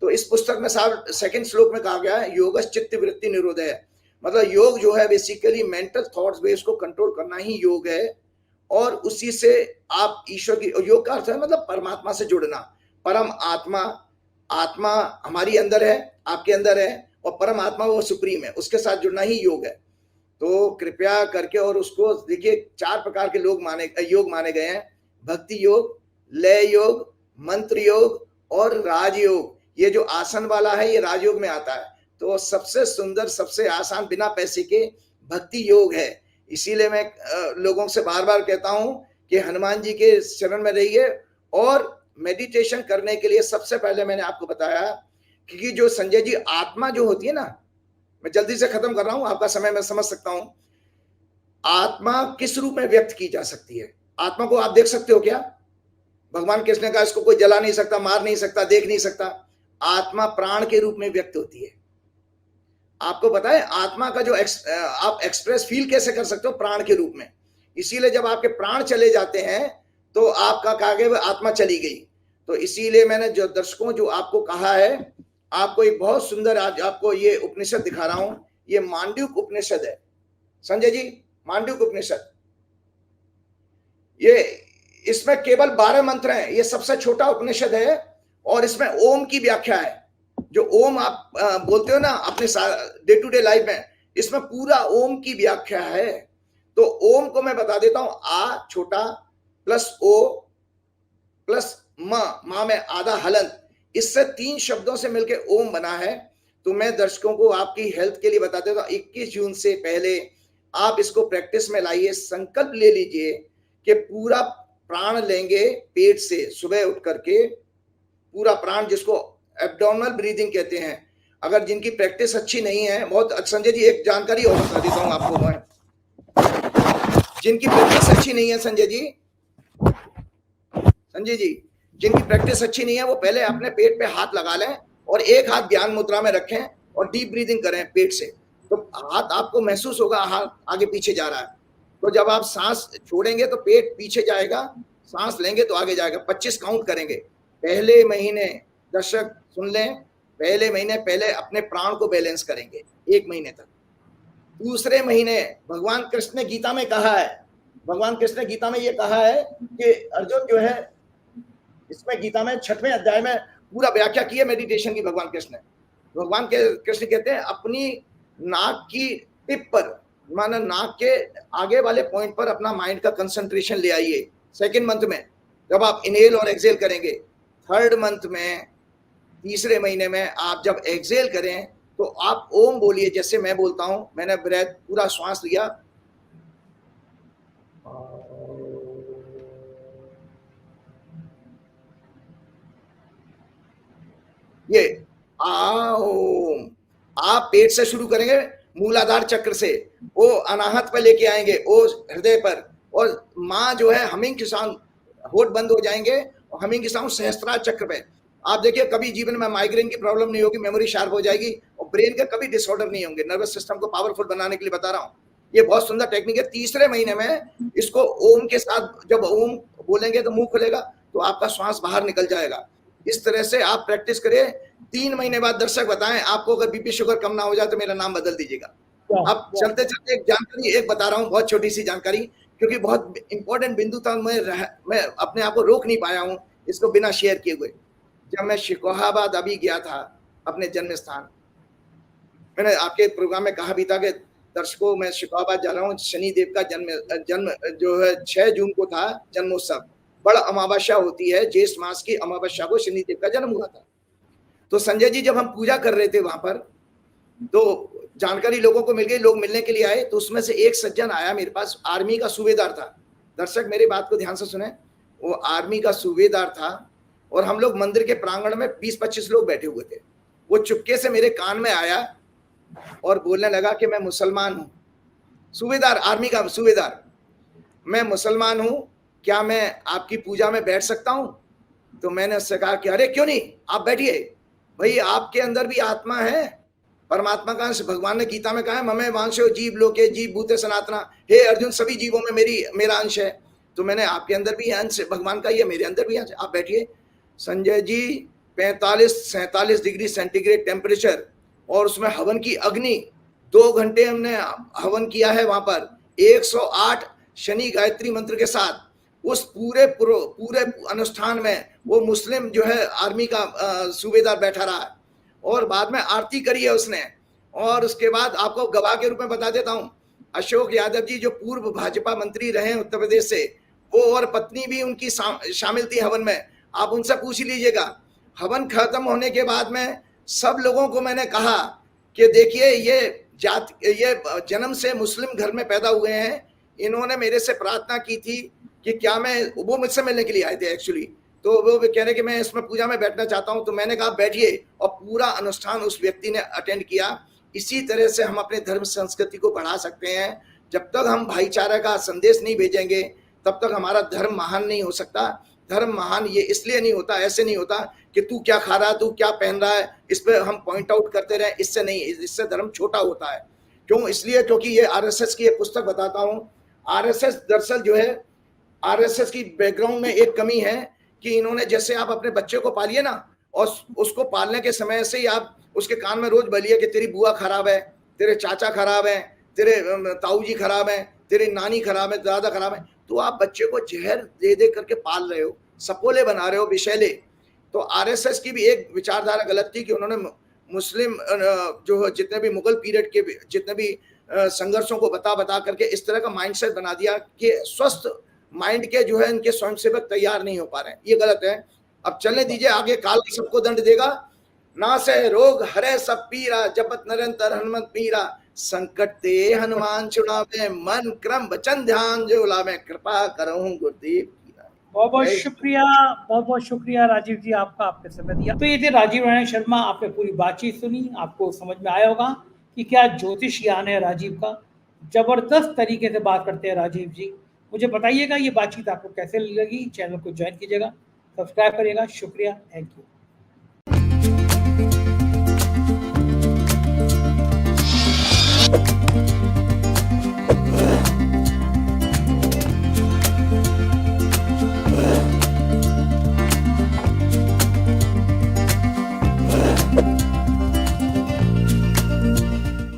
तो इस पुस्तक में सेकंड श्लोक में कहा गया है योग चित्त वृत्ति निरोध है, मतलब योग जो है बेसिकली मेंटल थॉट्स बेस को कंट्रोल करना ही योग है, और उसी से आप ईश्वर की, योग का अर्थ है मतलब परमात्मा से जुड़ना। परम आत्मा, आत्मा हमारी अंदर है, आपके अंदर है, और परम आत्मा वो सुप्रीम है, उसके साथ जुड़ना ही योग है। तो कृपया करके, और उसको देखिए 4 प्रकार के योग माने गए हैं, भक्ति योग, लय योग, मंत्र योग और राजयोग। ये जो आसन वाला है ये राजयोग में आता है। तो सबसे सुंदर, सबसे आसान, बिना पैसे के भक्ति योग है। इसीलिए मैं लोगों से बार बार कहता हूं कि हनुमान जी के शरण में रहिए। और मेडिटेशन करने के लिए सबसे पहले मैंने आपको बताया कि जो संजय जी, आत्मा जो होती है ना, मैं जल्दी से खत्म कर रहा हूं, आपका समय मैं समझ सकता हूं। आत्मा किस रूप में व्यक्त की जा सकती है? आत्मा को आप देख सकते हो क्या? भगवान कृष्ण ने कहा इसको कोई जला नहीं सकता, मार नहीं सकता, देख नहीं सकता। आत्मा प्राण के रूप में व्यक्त होती है। आपको पता है आत्मा का जो आप एक्सप्रेस फील कैसे कर सकते हो? प्राण के रूप में। इसीलिए जब आपके प्राण चले जाते हैं तो आपका कहा गया आत्मा चली गई। तो इसीलिए मैंने जो दर्शकों जो आपको कहा है, आपको एक बहुत सुंदर आज आपको ये उपनिषद दिखा रहा हूं। ये मांडूक्य उपनिषद है संजय जी, मांडूक्य उपनिषद। ये इसमें केवल 12 मंत्र हैं, ये सबसे छोटा उपनिषद है, और इसमें ओम की व्याख्या है। जो ओम आप बोलते हो ना अपने डे टू डे लाइफ में, इसमें पूरा ओम की व्याख्या है। तो ओम को मैं बता देता हूं, आ छोटा प्लस ओ प्लस मां में आधा हलंत, इससे 3 शब्दों से मिलकर ओम बना है। तो मैं दर्शकों को आपकी हेल्थ के लिए बता देता हूं, 21 जून से पहले आप इसको प्रैक्टिस में लाइए। संकल्प ले लीजिए कि पूरा प्राण लेंगे पेट से, सुबह उठ करके पूरा प्राण, जिसको एब्डोमिनल ब्रीदिंग कहते हैं। अगर जिनकी प्रैक्टिस अच्छी नहीं है, बहुत संजय जी एक जानकारी और बता देता हूं आपको मैं, जिनकी प्रैक्टिस अच्छी नहीं है संजय जी, जिनकी प्रैक्टिस अच्छी नहीं है, वो पहले अपने पेट पे हाथ लगा लें और एक हाथ ध्यान मुद्रा में रखें और डीप ब्रीदिंग करें पेट से। तो हाथ आपको महसूस होगा हाथ आगे पीछे जा रहा है। तो जब आप सांस छोड़ेंगे तो पेट पीछे जाएगा, सांस लेंगे तो आगे जाएगा। 25 काउंट करेंगे। पहले महीने, दर्शक सुन लें, पहले महीने पहले अपने प्राण को बैलेंस करेंगे 1 महीने तक। दूसरे महीने भगवान कृष्ण ने गीता में कहा है, भगवान कृष्ण ने गीता में ये कहा है कि अर्जुन जो है, इसमें गीता में 6वें अध्याय में पूरा व्याख्या की है मेडिटेशन की भगवान कृष्ण ने। भगवान के कृष्ण कहते हैं अपनी नाक की टिप पर, माना नाक के आगे वाले पॉइंट पर अपना माइंड का कंसंट्रेशन ले आइए। 2nd मंथ में जब आप इनहेल और एक्सहेल करेंगे, 3rd मंथ में, तीसरे महीने में आप जब एक्सहेल करें तो आप ओम बोलिए, जैसे मैं बोलता हूं। मैंने ब्रेथ पूरा श्वास लिया, ये ओम आप पेट से शुरू करेंगे, मूलाधार चक्र से, ओ अनाहत पर लेके आएंगे, ओ हृदय पर, और माँ जो है हमिंग के साउंड, होठ बंद हो जाएंगे और हमिंग के साउंड सहस्त्रार चक्र पे। आप देखिए कभी जीवन में माइग्रेन की प्रॉब्लम नहीं होगी, मेमोरी शार्प हो जाएगी और ब्रेन के कभी डिसऑर्डर नहीं होंगे। नर्वस सिस्टम को पावरफुल बनाने के लिए बता रहा हूँ, ये बहुत सुंदर टेक्निक है। तीसरे महीने में इसको ओम के साथ जब ओम बोलेंगे तो मुंह खुलेगा तो आपका श्वास बाहर निकल जाएगा। इस तरह से आप प्रैक्टिस करें। 3 महीने बाद दर्शक बताएं आपको अगर बीपी शुगर कम ना हो जाए तो मेरा नाम बदल दीजिएगा। अब चलते चलते एक जानकारी एक बता रहा हूँ, बहुत छोटी सी जानकारी, क्योंकि बहुत इंपॉर्टेंट बिंदु था, मैं अपने आप को रोक नहीं पाया हूँ इसको बिना शेयर किए हुए। जब मैं शिकोहाबाद अभी गया था अपने जन्म स्थान, मैंने आपके प्रोग्राम में कहा भी था कि दर्शकों मैं शिकोहाबाद जा रहा हूँ, शनिदेव का जन्म जो है 6 जून को था जन्मोत्सव। बड़ा अमावस्या होती है, ज्येष्ठ मास की अमावस्या को शनिदेव का जन्म हुआ था। तो संजय जी जब हम पूजा कर रहे थे वहां पर, तो जानकारी लोगों को मिल गई, लोग मिलने के लिए आए। तो उसमें से एक सज्जन आया मेरे पास, आर्मी का सूबेदार था। दर्शक मेरी बात को ध्यान से सुने, वो आर्मी का सूबेदार था और हम लोग मंदिर के प्रांगण में 20-25 लोग बैठे हुए थे। वो चुपके से मेरे कान में आया और बोलने लगा कि मैं मुसलमान हूं, सूबेदार, आर्मी का सूबेदार, मैं मुसलमान हूं, क्या मैं आपकी पूजा में बैठ सकता हूं? तो मैंने उससे कहा कि अरे क्यों नहीं, आप बैठिए भाई, आपके अंदर भी आत्मा है, परमात्मा का अंश। भगवान ने गीता में कहा है ममे वांशो जीव लोके जीव भूते सनातना, हे अर्जुन सभी जीवों में मेरा अंश है। तो मैंने आपके अंदर भी अंश भगवान का ही है, मेरे अंदर भी अंश, आप बैठिए। Sanjay ji 45-47 degree centigrade temperature, और उसमें हवन की अग्नि, 2 घंटे हमने हवन किया है वहां पर 108 शनि गायत्री मंत्र के साथ। उस पूरे अनुष्ठान में वो मुस्लिम जो है आर्मी का सूबेदार बैठा रहा है, और बाद में आरती करी है उसने। और उसके बाद आपको गवाह के रूप में बता देता हूं, अशोक यादव जी जो पूर्व भाजपा मंत्री रहे हैं उत्तर प्रदेश से, वो और पत्नी भी उनकी शामिल थी हवन में, आप उनसे पूछ लीजिएगा। हवन खत्म होने के बाद में सब लोगों को मैंने कहा कि देखिए ये जन्म से मुस्लिम घर में पैदा हुए हैं, इन्होंने मेरे से प्रार्थना की थी कि क्या मैं, वो मुझसे मिलने के लिए आए थे एक्चुअली, तो वो कह रहे कि मैं इसमें पूजा में बैठना चाहता हूं। तो मैंने कहा बैठिए, और पूरा अनुष्ठान उस व्यक्ति ने अटेंड किया। इसी तरह से हम अपने धर्म संस्कृति को बढ़ा सकते हैं। जब तक हम भाईचारा का संदेश नहीं भेजेंगे तब तक हमारा धर्म महान नहीं हो सकता। धर्म महान ये इसलिए नहीं होता, ऐसे नहीं होता कि तू क्या खा रहा है, तू क्या पहन रहा है, इस पर हम पॉइंट आउट करते रहे, इससे नहीं, इससे धर्म छोटा होता है। क्यों? इसलिए क्योंकि ये आरएसएस की एक पुस्तक बताता हूं। आरएसएस दरअसल जो है, आरएसएस की बैकग्राउंड में एक कमी है कि इन्होंने, जैसे आप अपने बच्चे को पालिए ना, और उसको पालने के समय से ही आप उसके कान में रोज बोलिए कि तेरी बुआ खराब है, तेरे चाचा खराब है, तेरे ताऊ जी खराब है, तेरी नानी खराब है, दादा खराब है, तो आप बच्चे को जहर दे दे करके पाल रहे हो, सपोले बना रहे हो, विषैले। तो आरएसएस की भी एक विचारधारा गलत थी कि उन्होंने मुस्लिम जो जितने भी मुगल पीरियड के जितने भी संघर्षों को बता करके इस तरह का माइंडसेट बना दिया कि स्वस्थ माइंड के जो है इनके स्वयंसेवक तैयार नहीं हो पा रहे हैं, ये गलत है। अब चलने दीजिए आगे, काल सबको दंड देगा। ना से रोग हरे सब पीरा, जपत निरंतर हनुमत पीरा, संकट ते हनुमान छुड़ावे, मन क्रम वचन ध्यान जो लावे, कृपा करहूं गुरुदेव। बहुत बहुत शुक्रिया राजीव जी आपका, आपने समय दिया। तो ये थे राजीव नारायण शर्मा, आपने पूरी बातचीत सुनी, आपको समझ में आया होगा कि क्या ज्योतिष ज्ञान है राजीव का। जबरदस्त तरीके से बात करते हैं राजीव जी। मुझे बताइएगा ये बातचीत आपको कैसे लगी, चैनल को ज्वाइन कीजिएगा, सब्सक्राइब करिएगा। शुक्रिया, थैंक यू।